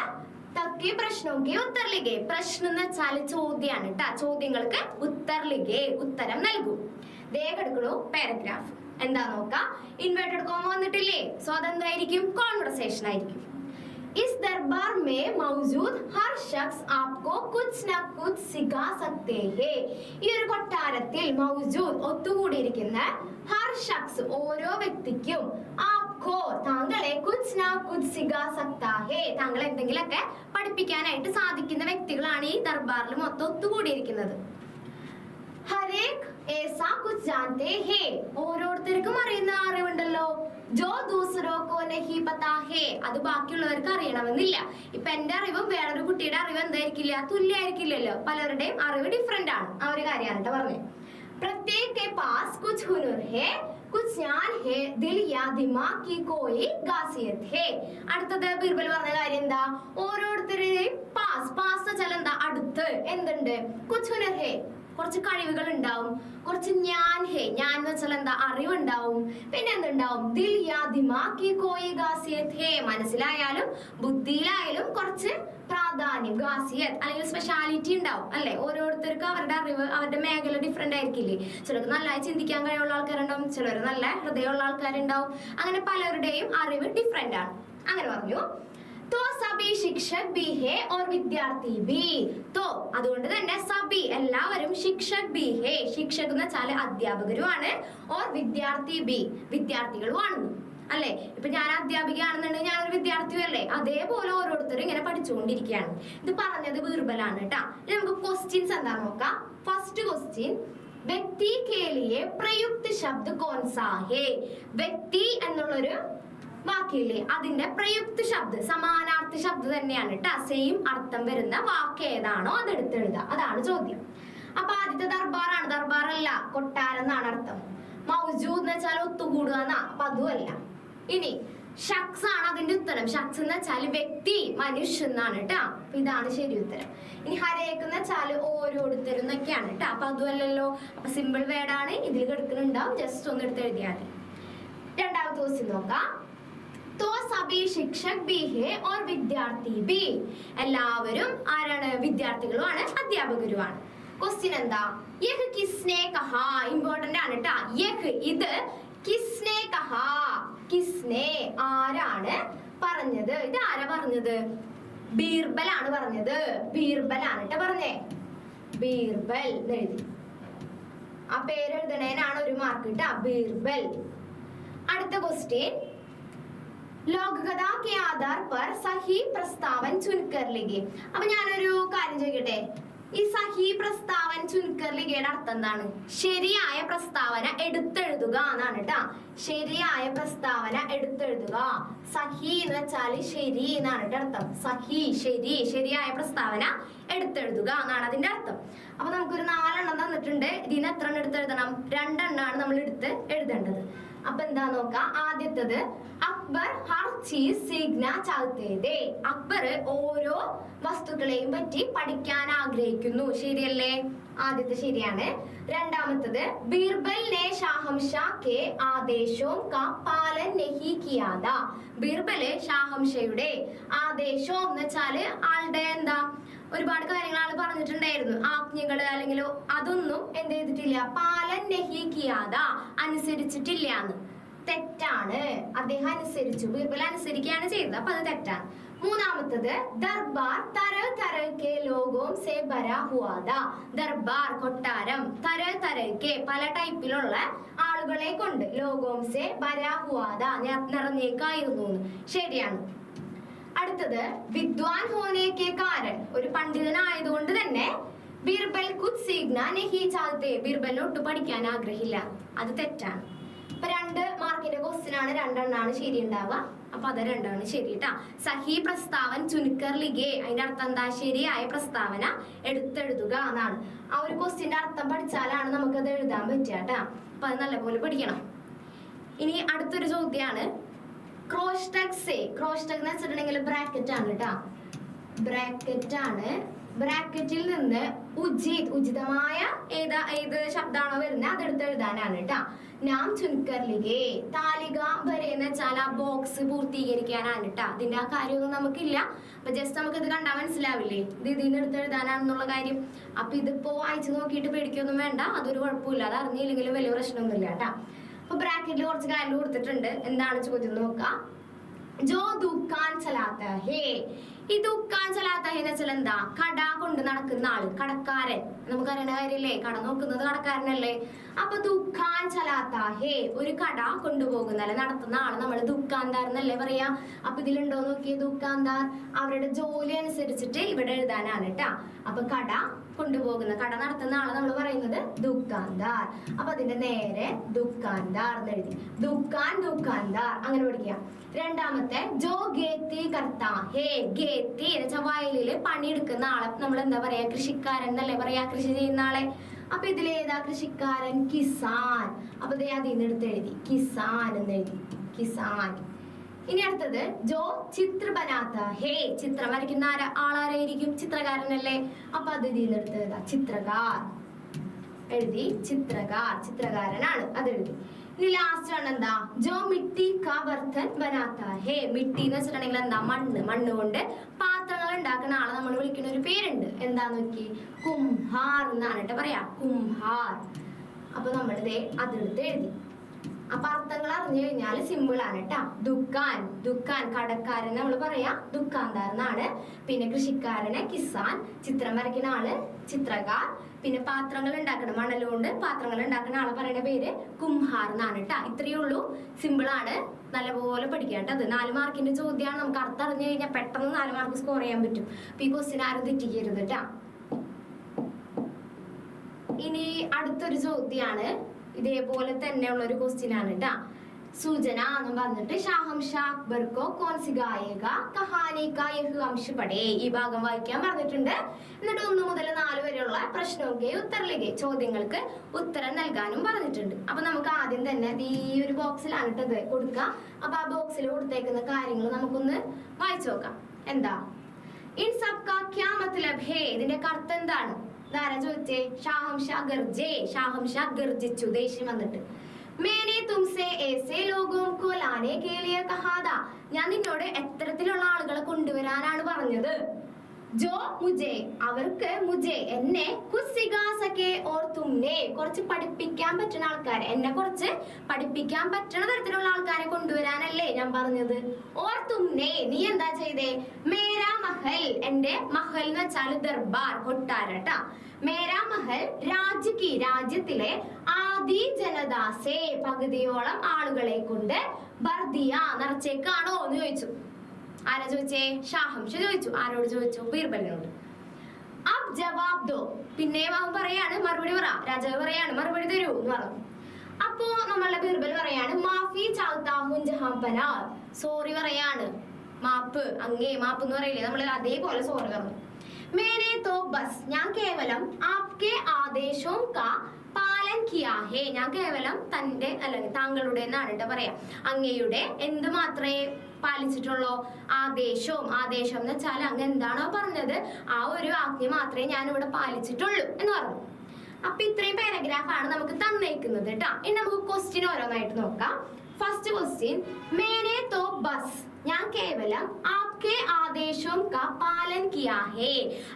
തക്കി പ്രശ്നമൊക്കെ ഉത്തർ ലിഖേ. പ്രശ്നം എന്ന് വെച്ചാൽ ചോദ്യമാണ് കേട്ടോ. ചോദ്യങ്ങൾക്ക് ഉത്തർ ലിഖേ, ഉത്തരം നൽകൂ. ദേഹെടുക്കണു പാരഗ്രാഫ്. എന്താ നോക്കാം. ഇൻവേർട്ടഡ് കോമ വന്നിട്ടില്ലേ? സോ അതെന്തായിരിക്കും? കോൺവെർസേഷൻ ആയിരിക്കും. इस दरबार में मौजूद हर शख्स आपको कुछ न कुछ सिखा सकते हैं. ഈ ഒരു കൊട്ടാരത്തിൽ മൗജൂദ് ഒത്തുകൂടിയിരിക്കുന്ന ഹർ ഷഖ്സ് ഓരോ വ്യക്തിക്കും ആപ്കോ താങ്കളെ കുച്ച് ന കുച്ച് സിഖാ സക്താ ഹേ താങ്കളെ എന്തെങ്കിലുമൊക്കെ പഠിപ്പിക്കാനായിട്ട് സാധിക്കുന്ന വ്യക്തികളാണ് ഈ ദർബാറിൽ മൊത്തം ഒത്തുകൂടിയിരിക്കുന്നത്. ഹരേക് ഏസാ കുച്ച് ജാൻതേ ഹേ ഓരോരുത്തർക്കും അറിയുന്ന അറിവുണ്ടല്ലോ. ജോ ദൂസരോ കോ നഹീ പതാ ഹേ അത് ബാക്കിയുള്ളവർക്ക് അറിയണമെന്നില്ല. ഇപ്പൊ എന്റെ അറിവും വേറൊരു കുട്ടിയുടെ അറിവ് എന്തായിരിക്കില്ല? തുല്യായിരിക്കില്ലല്ലോ. പലരുടെയും അറിവ് ഡിഫറെന്റ് ആണ്. ആ ഒരു കാര്യമാണ് കേട്ടോ പറഞ്ഞത്. പ്രത്യേക് കെ പാസ് കുച്ച് ഹുനർ ഹേ കുച്ച് ജ്ഞാൻ ഹേ ദിൽ യാ ദിമാഗ് കി കോയി ഖാസിയത്ത് ഹേ. അടുത്തത് ബീർബൽ പറഞ്ഞ കാര്യം എന്താ? ഓരോരുത്തരുടെയും പാസ് വെച്ചാൽ എന്താ? അടുത്ത് എന്തുണ്ട്? കുച്ച് ഹുനർ ഹേ കുറച്ച് കഴിവുകൾ ഉണ്ടാവും. കുറച്ച് ജ്ഞാൻ ഹേ ജ്ഞാൻ എന്ന് വെച്ചാൽ എന്താ? അറിവുണ്ടാവും. പിന്നെ എന്തുണ്ടാവും? ദിൽ യാ ദിമാഗ് കി കോയി ഖാസിയത്ത് ഹേ മനസ്സിലായാലും ബുദ്ധിയിലായാലും കുറച്ച് പ്രാധാന്യം, ഖാസിയത്ത് അല്ലെങ്കിൽ സ്പെഷ്യാലിറ്റി ഉണ്ടാവും അല്ലെ? ഓരോരുത്തർക്കും അവരുടെ അറിവ് അവരുടെ മേഖല ഡിഫറെന്റ് ആയിരിക്കില്ലേ? ചിലർക്ക് നല്ലതായി ചിന്തിക്കാൻ കഴിയുള്ള ആൾക്കാരുണ്ടാവും, ചിലർ നല്ല ഹൃദയമുള്ള ആൾക്കാരുണ്ടാവും. അങ്ങനെ പലരുടെയും അറിവ് ഡിഫറെന്റ് ആണ്. അങ്ങനെ പറഞ്ഞു. तो सभी शिक्षक भी है और विद्यार्थी भी. तो അതുകൊണ്ട് തന്നെ സബി എല്ലാവരും शिक्षक भी है. शिक्षक എന്ന് വെച്ചാൽ അധ്യാപകരുമാണ്. और विद्यार्थी भी വിദ്യാർത്ഥികളുമാണ് അല്ലെ? ഇപ്പൊ ഞാൻ അധ്യാപികയാണെന്നുണ്ടെങ്കിൽ ഞാനൊരു വിദ്യാർത്ഥിയും അല്ലേ? അതേപോലെ ഓരോരുത്തരും ഇങ്ങനെ പഠിച്ചുകൊണ്ടിരിക്കുകയാണ്. ഇത് പറഞ്ഞത് ബീർബലാണ് കേട്ടാ. ഇനി നമുക്ക് ക്വസ്റ്റ്യൻസ് എന്താ നോക്കാം. ഫസ്റ്റ് ക്വസ്റ്റ്യൻ, വ്യക്തി के लिए प्रयुक्त शब्द कौन सा है. വ്യക്തി എന്നുള്ളൊരു വാക്കില്ലേ, അതിന്റെ പ്രയുക്ത ശബ്ദം സമാനാർത്ഥി ശബ്ദം തന്നെയാണ് കേട്ടോ. സെയിം അർത്ഥം വരുന്ന വാക്ക് ഏതാണോ അത് എടുത്തെഴുതുക. അതാണ് ചോദ്യം. അപ്പൊ ആദ്യത്തെ ദർബാറാണ്. ദർബാറല്ല, കൊട്ടാരം എന്നാണ് അർത്ഥം. മൗജൂദ് എന്ന് വെച്ചാൽ ഒത്തുകൂടുക എന്നാ. അപ്പൊ അതുമല്ല. ഇനി ഷഖ്സ് ആണ് അതിന്റെ ഉത്തരം. ഷഖ്സ് എന്ന് വെച്ചാൽ വ്യക്തി, മനുഷ്യൻ എന്നാണ് കേട്ടോ. അപ്പൊ ഇതാണ് ശരി ഉത്തരം. ഇനി ഹരേക്ക് എന്ന് വെച്ചാൽ ഓരോരുത്തരും എന്നൊക്കെയാണ് കേട്ടോ. അപ്പൊ അതുമല്ലല്ലോ. അപ്പൊ സിമ്പിൾ വേർഡാണ്, ഇതിൽ കിടക്കുന്നുണ്ടാവും. ജസ്റ്റ് ഒന്ന് എടുത്ത് എഴുതിയാൽ മതി. രണ്ടാമത്തെ ക്വസ്റ്റ്യൻ നോക്കാം. तो सभी शिक्षक भी है और विद्यार्थी भी. എല്ലാവരും ആരാണ്? വിദ്യാർത്ഥികളുമാണ്, അധ്യാപകരുമാണ്. ക്വസ്റ്റ്യൻ എന്താ? യഹ് കിസ്നെ കഹാ. ഇമ്പോർട്ടന്റ് ആണ് കേട്ടോ. യഹ് ഇത് കിസ്നെ കഹാ. കിസ്നെ ആരാണ് പറഞ്ഞത്? ഇത് ആരാ പറഞ്ഞത്? ബീർബൽ ആണ് പറഞ്ഞത്. ബീർബൽ ആണ് കേട്ടോ പറഞ്ഞേ. ബീർബൽ എഴുതി. ആ പേര് എഴുതണേനാണ് ഒരു മാർക്ക് കേട്ടോ. ബീർബൽ. അടുത്ത ക്വസ്റ്റ്യൻ. ലോകകഥാ के आधार पर सही प्रस्तावन चुनकर लिखिए. അപ്പൊ ഞാനൊരു കാര്യം ചോദിക്കട്ടെ. ഈ സഹി പ്രസ്താവൻ ചുൻകർ ലിഖയുടെ അർത്ഥം എന്താണ്? ശരിയായ പ്രസ്താവന എടുത്തെഴുതുക എന്നാണ് കേട്ടാ. ശരിയായ പ്രസ്താവന എടുത്തെഴുതുക. സഹി എന്ന് വെച്ചാല് ശരി എന്നാണ് കേട്ടോ അർത്ഥം. സഹി ശരി, ശരിയായ പ്രസ്താവന എടുത്തെഴുതുക എന്നാണ് അതിന്റെ അർത്ഥം. അപ്പൊ നമുക്കൊരു 4 എണ്ണം തന്നിട്ടുണ്ട്. ഇതിന് എത്ര എണ്ണം എടുത്തെഴുതണം? 2 എണ്ണമാണ് നമ്മൾ എടുത്ത് എഴുതേണ്ടത്. അപ്പൊ എന്താ നോക്കാം. ആദ്യത്തത് അക്ബർ ഹർ ചീസ് സീഖ്ന ചാഹത്തെ थे. അക്ബർ ഓരോ വസ്തുക്കളെയും പറ്റി പഠിക്കാൻ ആഗ്രഹിക്കുന്നു. ശരിയല്ലേ? ആദ്യത്തെ ശരിയാണ്. രണ്ടാമത്തത് ബീർബൽ ने शाहमशाह के आदेशों का पालन नहीं किया था. ബീർബല് ഷാഹംഷയുടെ ആദേശം എന്ന് വെച്ചാല് ആളുടെ എന്താ ഒരുപാട് കാര്യങ്ങൾ ആള് പറഞ്ഞിട്ടുണ്ടായിരുന്നു. ആജ്ഞകള് അല്ലെങ്കിൽ അതൊന്നും എന്ത് ചെയ്തിട്ടില്ല? പാലൻ നഹി കിയാദ, അനുസരിച്ചിട്ടില്ല എന്ന്. തെറ്റാണ്. അദ്ദേഹം അനുസരിച്ചു. ബീർബൽ അനുസരിക്കുകയാണ് ചെയ്തത്. അപ്പൊ അത് തെറ്റാണ്. മൂന്നാമത്തത് ദർബാർ തരഹ് തരഹ് കെ ലോഗോം സെ ഭരാ ഹുവാ ഥാ. ദർബാർ കൊട്ടാരം തരഹ് തരഹ് കെ പല ടൈപ്പിലുള്ള ആളുകളെ കൊണ്ട് ലോഗോം സെ ഭരാ ഹുവാ ഥാ നിറഞ്ഞേക്കായിരുന്നു. ശരിയാണ്. അടുത്തത് വിദ്വാൻ ഹോനെ കെ കാരൻ, ഒരു പണ്ഡിതനായതുകൊണ്ട് തന്നെ ബീർബൽ കുച്ച് സീഖ്ന നഹി ചാഹത്തെ, ബീർബലിന് ഒട്ടും പഠിക്കാൻ ആഗ്രഹമില്ല. അത് തെറ്റാണ്. അപ്പൊ 2 മാർക്കിന്റെ ക്വസ്റ്റ്യൻ ആണ്. 2 എണ്ണമാണ് ശരി ഉണ്ടാവുക. അപ്പൊ അത് 2 ആണ് ശരി കേട്ടാ. സഹി പ്രസ്താവൻ ചുൻകർ ലിഖേ, അതിന്റെ അർത്ഥം എന്താ? ശരിയായ പ്രസ്താവന എടുത്തെഴുതുക എന്നാണ്. ആ ഒരു ക്വസ്റ്റ്യന്റെ അർത്ഥം പഠിച്ചാലാണ് നമുക്കത് എഴുതാൻ പറ്റുക കേട്ടാ. അപ്പൊ അത് നല്ലപോലെ പഠിക്കണം. ഇനി അടുത്തൊരു ചോദ്യമാണ്. ക്രോസ്റ്റക്സ്. ക്രോസ്റ്റക് എന്ന് വെച്ചിട്ടുണ്ടെങ്കിൽ ബ്രാക്കറ്റ് ആണ് കേട്ടാ. ബ്രാക്കറ്റ് ആണ്. ബ്രാക്കറ്റിൽ നിന്ന് ഉചിതമായ ഏത് ശബ്ദമാണോ വരുന്നത് അതെടുത്ത് എഴുതാനാണ് കേട്ടാ. നാം ചുൻകർ ലിഖേ. താലിക വരെ എന്ന് വെച്ചാൽ ആ ബോക്സ് പൂർത്തീകരിക്കാനാണ് കേട്ടാ. അതിന്റെ ആ കാര്യമൊന്നും നമുക്കില്ല. അപ്പൊ ജസ്റ്റ് നമുക്ക് ഇത് കണ്ടാൽ മനസ്സിലാവില്ലേ ഇത് ഇതിന് എടുത്ത് എഴുതാനാണെന്നുള്ള കാര്യം. അപ്പൊ ഇതിപ്പോ അയച്ചു നോക്കിയിട്ട് പേടിക്കൊന്നും വേണ്ട. അതൊരു കുഴപ്പമില്ല. അത് അറിഞ്ഞില്ലെങ്കിലും വലിയ പ്രശ്നമൊന്നുമില്ല കേട്ടാ. അപ്പൊ ബ്രാക്കറ്റിൽ കുറച്ച് കാര്യം കൊടുത്തിട്ടുണ്ട്. എന്താണ് ചോദ്യം നോക്കാം. ജോ ദുക്കാൻ ചലാത്ത ഹേ. ഈ ദുക്കാൻ ചലാത്ത ഹേ എന്ന് വെച്ചാൽ എന്താ? കട കൊണ്ട് നടക്കുന്ന ആള്, കടക്കാരൻ. നമുക്കറിയണ കാര്യല്ലേ, കട നോക്കുന്നത് കടക്കാരനല്ലേ. അപ്പൊ ദുക്കാൻ ചലാത്ത ഹേ, ഒരു കട കൊണ്ടുപോകുന്ന അല്ലെ നടത്തുന്ന ആള് നമ്മൾ ദുക്കാൻദാർ എന്നല്ലേ പറയാ. അപ്പൊ ഇതിലുണ്ടോ നോക്കിയേ ദുക്കാൻദാർ. അവരുടെ ജോലി അനുസരിച്ചിട്ട് ഇവിടെ എഴുതാനാണ് കേട്ടാ. അപ്പൊ കട കൊണ്ടുപോകുന്ന, കട നടത്തുന്ന ആളെ നമ്മൾ പറയുന്നത് ദുക്കാൻദാർ. അപ്പൊ അതിന്റെ നേരെ ദുക്കാൻദാർ എന്ന് എഴുതി. ദുക്കാൻ ദുക്കാൻദാർ അങ്ങനെ പഠിക്കുക. രണ്ടാമത്തെ ജോ ഗേത്തി കർത്താ ഹേ. ഗേത്തി എന്ന് വെച്ചാൽ വയലില് പണിയെടുക്കുന്ന ആളെ നമ്മൾ എന്താ പറയാ? കൃഷിക്കാരൻ എന്നല്ലേ പറയാ, കൃഷി ചെയ്യുന്ന ആളെ. അപ്പൊ ഇതിലേതാ കൃഷിക്കാരൻ? കിസാൻ. അപ്പൊ ദേ അതിന്ന് എടുത്ത് എഴുതി കിസാൻ എന്ന് എഴുതി. കിസാൻ. ഇനി അടുത്തത് ജോ ചിത്ര ബനാത്ത ഹേ. ചിത്രം വരയ്ക്കുന്ന ആളാരായിരിക്കും? ചിത്രകാരനല്ലേ. അപ്പൊ അത് ഇതിന്ന് എടുത്ത് എഴുതാ ചിത്രകാർ എഴുതി. ചിത്രകാർ, ചിത്രകാരനാണ്. അതെഴുതി. ഇനി ലാസ്റ്റ് ആണ് എന്താ? ജോ മിട്ടി കാ ബർത്തൻ ബനാത്ത ഹേ. മിട്ടി എന്ന് വെച്ചിട്ടുണ്ടെങ്കിൽ എന്താ? മണ്ണ്. മണ്ണ് കൊണ്ട് പാത്രങ്ങൾ ഉണ്ടാക്കുന്ന ആളെ നമ്മൾ വിളിക്കുന്ന ഒരു പേരുണ്ട്. എന്താന്ന് നോക്കി? കുംഹാർ എന്നാണ് കേട്ടോ പറയാ. കുംഹാർ. അപ്പൊ നമ്മളിതേ അതെടുത്ത് എഴുതി. അപ്പൊ അർത്ഥങ്ങൾ അറിഞ്ഞു കഴിഞ്ഞാൽ സിമ്പിൾ ആണ് കേട്ടാ. ദുക്കാൻ, ദുക്കാൻ കടക്കാരൻ നമ്മൾ പറയാ ദുക്കാൻദാർ എന്നാണ്. പിന്നെ കൃഷിക്കാരന് കിസാൻ, ചിത്രം വരയ്ക്കുന്ന ആള് ചിത്രകാർ, പിന്നെ പാത്രങ്ങൾ ഉണ്ടാക്കണം മണലുകൊണ്ട് പാത്രങ്ങൾ ഉണ്ടാക്കുന്ന ആളെ പറയുന്ന പേര് കുംഹാർ എന്നാണ് കേട്ടാ. ഇത്രയേ ഉള്ളൂ. സിമ്പിൾ ആണ്. നല്ലപോലെ പഠിക്കാം കേട്ടോ. അത് 4 മാർക്കിന്റെ ചോദ്യമാണ്. നമുക്ക് അർത്ഥം അറിഞ്ഞു കഴിഞ്ഞാൽ പെട്ടെന്ന് 4 മാർക്ക് സ്കോർ ചെയ്യാൻ പറ്റും. അപ്പൊ ഈ ക്വസ്റ്റ്യൻ ആരും തെറ്റിക്കരുത് കേട്ടാ. ഇനി അടുത്തൊരു ചോദ്യമാണ്. ഇതേപോലെ തന്നെയുള്ള ഒരു ക്വസ്റ്റ്യൻ ആണ് കേട്ടാ. സൂചന എന്ന് പറഞ്ഞിട്ട് ഷാഹംഷ അക്ബർ കോ കോൻ സി ഗായേഗ കഹാനി കാ യഹ് അംശ് പഠേ, ഈ ഭാഗം വായിക്കാൻ പറഞ്ഞിട്ടുണ്ട്. എന്നിട്ട് 1 മുതൽ 4 വരെയുള്ള പ്രശ്നമൊക്കെ ഉത്തരലിഖെ ചോദ്യങ്ങൾക്ക് ഉത്തരം നൽകാനും പറഞ്ഞിട്ടുണ്ട്. അപ്പൊ നമുക്ക് ആദ്യം തന്നെ ഈ ഒരു ബോക്സിലാണ് ഇട്ടത് കൊടുക്കുക. അപ്പൊ ആ ബോക്സിൽ കൊടുത്തേക്കുന്ന കാര്യങ്ങൾ നമുക്കൊന്ന് വായിച്ചു നോക്കാം. എന്താ ഇൻ സബ് കാ ക്യാ മത്ലബ് ഹേ, ഇതിന്റെ അർത്ഥം എന്താണ്? ഇതാരാ ചോദിച്ചേ? ഷാഹംഷ ഗർജേ, ഷാഹംഷ ഗർജിച്ചു, ദേഷ്യം വന്നിട്ട്. मैंने तुमसे ऐसे लोगों को लाने के लिए कहा था, ഞാൻ നിന്നോട് എത്തരത്തിലുള്ള ആളുകളെ കൊണ്ടുവരാനാണ് പറഞ്ഞത്. ജോ മുജെ, അവർക്ക് മുജെ എന്നെ കുച്ച് സിഖാ സകേ ഓർ തുമ്നെ, കുറച്ച് പഠിപ്പിക്കാൻ പറ്റുന്ന ആൾക്കാരെ, എന്നെ കുറച്ച് പഠിപ്പിക്കാൻ പറ്റുന്ന തരത്തിലുള്ള ആൾക്കാരെ കൊണ്ടുവരാനല്ലേ ഞാൻ പറഞ്ഞത്. ഓർ തുമ്നെ, നീ എന്താ ചെയ്തേ? മേരാ മഹൽ, എന്റെ മഹൽ എന്ന് വെച്ചാൽ ദർബാർ, കൊട്ടാരട്ടാ. മേരാ മഹൽ രാജ്യക്ക്, രാജ്യത്തിലെ ആദി ജനദാസെ, പകുതിയോളം ആളുകളെ കൊണ്ട് ബർദിയ, നിറച്ചേക്കാണോ എന്ന് ചോദിച്ചു. ആരാ ചോദിച്ചേ? ഷാഹംഷ ചോദിച്ചു. ആരോട് ചോദിച്ചു? ബീർബലിനോട്. അബ് ജവാബ് ദോ, പിന്നെയും അവൻ പറയാണ് മറുപടി പറ, രാജാവ് പറയാണ് മറുപടി തരൂ എന്ന് പറഞ്ഞു. അപ്പോ നമ്മളുടെ ബീർബൽ പറയാണ് മാഫി ചാത്താഹുൻ ജഹാംപനാ, സോറി പറയാണ്, മാപ്പ്, അങ്ങേ മാപ്പ് എന്ന് പറയില്ലേ നമ്മള്, അതേപോലെ സോറി പറഞ്ഞു. മേനെ തോ ബസ്, ഞാൻ കേവലം ആപ്കെ ആദേശോം കാ പാലൻ കിയാ ഹേ, ഞാൻ കേവലം തന്റെ അല്ലെങ്കിൽ താങ്കളുടെ എന്നാണ് കേട്ടോ പറയാ, അങ്ങയുടെ എന്ത് മാത്രമേ പാലിച്ചിട്ടുള്ളൂ? ആദേശവും, ആദേശം എന്ന് വെച്ചാൽ അങ്ങ് എന്താണോ പറഞ്ഞത് ആ ഒരു ആജ്ഞ മാത്രമേ ഞാൻ ഇവിടെ പാലിച്ചിട്ടുള്ളൂ എന്ന് പറഞ്ഞു. അപ്പൊ ഇത്രയും പാരഗ്രാഫ് ആണ് നമുക്ക് തന്നേക്കുന്നത് കേട്ടോ. ഇനി നമുക്ക് ക്വസ്റ്റ്യൻ ഓരോന്നായിട്ട് നോക്കാം. ഫസ്റ്റ് ക്വസ്റ്റ്യൻ, മേനെ തോ ബസ്, ഞാൻ കേവലം ആപ്കെ ആദേശോം കാ പാലൻ കിയാ ഹേ,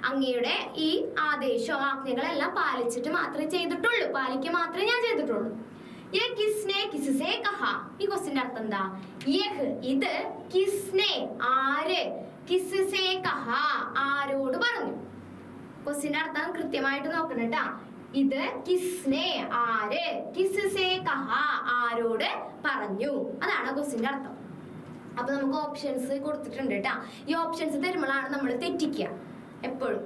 അങ്ങയുടെ ഈ ആദേശവും ആജ്ഞകളെല്ലാം പാലിച്ചിട്ട് മാത്രമേ ചെയ്തിട്ടുള്ളൂ, പാലിക്കുക മാത്രമേ ഞാൻ ചെയ്തിട്ടുള്ളൂ. യഹ് കിസ്നെ കിസ്സേ കഹാ, ഈ ക്വസ്റ്റ്യന്റെ അർത്ഥം എന്താ? യഹ്, ഇത്, കിസ്നെ ആര്, കിസ്സേ കഹാ ആരോട് പറഞ്ഞു. ക്വസ്റ്റ്യന്റെ അർത്ഥം കൃത്യമായിട്ട് നോക്കണം കേട്ടാ. ഇത് കിസ്നെ ആര്, കിസ്സേ കഹാ ആരോട് പറഞ്ഞു, അതാണ് ക്വസ്റ്റ്യന്റെ അർത്ഥം. അപ്പൊ നമുക്ക് ഓപ്ഷൻസ് കൊടുത്തിട്ടുണ്ട് കേട്ടാ. ഈ ഓപ്ഷൻസ് തരുമ്പോഴാണ് നമ്മൾ തെറ്റിക്കുക, എപ്പോഴും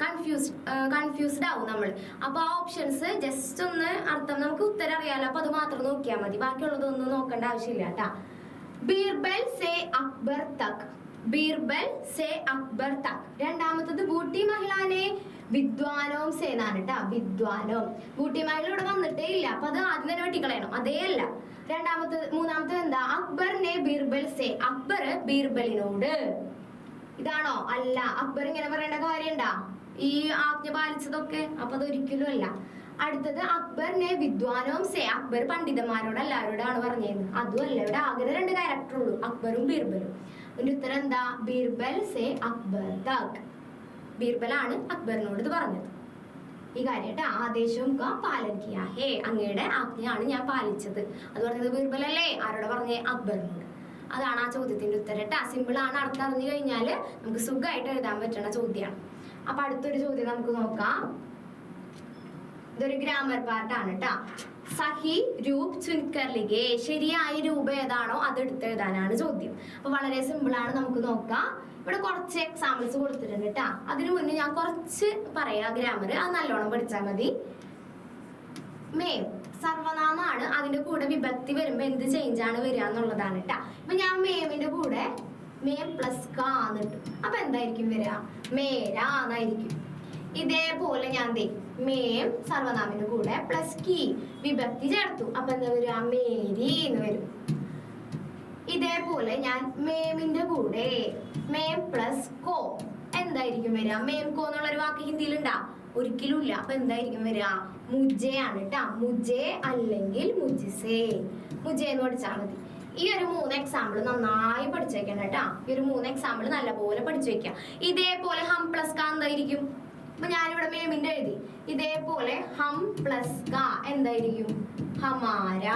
കൺഫ്യൂസ്ഡ് ആവും നമ്മൾ. അപ്പൊ ആ ഓപ്ഷൻസ് ജസ്റ്റ് ഒന്ന് അർത്ഥം നമുക്ക് ഉത്തരം അറിയാലോ, അപ്പൊ അത് മാത്രം നോക്കിയാൽ മതി, ബാക്കിയുള്ളതൊന്നും നോക്കേണ്ട ആവശ്യമില്ല കേട്ടാ. ബീർബൽ സെ അക്ബർ തക്, ബീർബൽ സെ അക്ബർ തക്. രണ്ടാമത്തത് ബൂട്ടി മഹിളാനെ വിദ്വാനോം സേനാണ് കേട്ടാ, വിദ്വാനോം. ബൂട്ടി മഹിള ഇവിടെ വന്നിട്ടേ ഇല്ല, അപ്പൊ അത് ആദ്യം തന്നെ വെട്ടിക്കളയണം, അതേ അല്ല. മൂന്നാമത്തത് എന്താ? അക്ബറിനെ ബീർബൽ സെ, അക്ബർ ബീർബലിനോട്. ഇതാണോ? അല്ല. അക്ബർ ഇങ്ങനെ പറയേണ്ട കാര്യണ്ടാ ഈ ആജ്ഞ പാലിച്ചതൊക്കെ? അപ്പൊ അതൊരിക്കലും അല്ല. അടുത്തത് അക്ബറിനെ വിദ്വാനോം സെ, അക്ബർ പണ്ഡിതന്മാരോട് എല്ലാവരോടാണ് പറഞ്ഞത്, അതുമല്ല. ഇവിടെ ആകെ 2 ക്യാരക്ടർ ഉള്ളൂ, അക്ബറും ബീർബലും. അതിന്റെ ഉത്തരം എന്താ? ബീർബൽ സെ അക്ബർ തക്, ബീർബലാണ് അക്ബറിനോട് ഇത് പറഞ്ഞത് ഈ കാര്യം. ആദേശവും കാ പാലൻ കിയാ ഹേ, അങ്ങയുടെ ആജ്ഞയാണ് ഞാൻ പാലിച്ചത്. അത് പറഞ്ഞത് ബീർബലല്ലേ? ആരോട് പറഞ്ഞേ? അക്ബറിനോട്. അതാണ് ആ ചോദ്യത്തിന്റെ ഉത്തരം. സിമ്പിൾ ആണ്, അർത്ഥം അറിഞ്ഞു കഴിഞ്ഞാൽ നമുക്ക് സുഖമായിട്ട് എഴുതാൻ പറ്റുന്ന ചോദ്യമാണ്. അപ്പൊ അടുത്തൊരു ചോദ്യം നമുക്ക് നോക്കാം. ഇതൊരു ഗ്രാമർ പാർട്ടാണ് കേട്ടാ. സഹി രൂപ് ചുൻകർ ലിഖേ, ശരിയായ രൂപം ഏതാണോ അത് എടുത്തെഴുതാനാണ് ചോദ്യം. അപ്പൊ വളരെ സിമ്പിൾ ആണ്, നമുക്ക് നോക്കാം. ഇവിടെ കുറച്ച് എക്സാമ്പിൾസ് കൊടുത്തിട്ടുണ്ട് കേട്ടാ. അതിനു മുന്നേ ഞാൻ കുറച്ച് പറയാ ഗ്രാമർ, അത് നല്ലോണം പഠിച്ചാൽ മതി. മേം സർവനാമാണ്, അതിന്റെ കൂടെ വിഭക്തി വരുമ്പോ എന്ത് ചേഞ്ച് ആണ് വരിക എന്നുള്ളതാണ് കേട്ടാ. ഇപ്പൊ ഞാൻ മേമിന്റെ കൂടെ മേം പ്ലസ് കാ എന്നിട്ടു, അപ്പൊ എന്തായിരിക്കും വരിക? മേരാ എന്നായിരിക്കും. ഇതേപോലെ ഞാൻ മേം സർവനാമിന്റെ കൂടെ പ്ലസ് കി വിഭക്തി ചേർത്തു, അപ്പൊ എന്താ വരിക? മേരി എന്ന് വരും. ഇതേപോലെ ഞാൻ മേമിന്റെ കൂടെ മേം പ്ലസ് കോ എന്തായിരിക്കും വരിക? മേം കോ എന്നുള്ളൊരു വാക്ക് ഹിന്ദിയിലുണ്ടാ? ഒരിക്കലും ഇല്ല. അപ്പൊ എന്തായിരിക്കും വരിക? മുജെ ആണ് കേട്ടാ. മുജെ അല്ലെങ്കിൽ മുജിസേ, മുജെ എന്ന് പഠിച്ചാൽ മതി. ഈ ഒരു 3 എക്സാമ്പിൾ നന്നായി പഠിച്ചു വെക്കണം കേട്ടാ. ഈ ഒരു 3 എക്സാമ്പിൾ നല്ലപോലെ പഠിച്ചു വെക്കാം. ഇതേപോലെ ഹം പ്ലസ് കാ എന്തായിരിക്കും? അപ്പൊ ഞാനിവിടെ മേമിന്റെ എഴുതി. ഇതേപോലെ ഹം പ്ലസ് കാ എന്തായിരിക്കും? ഹമാര,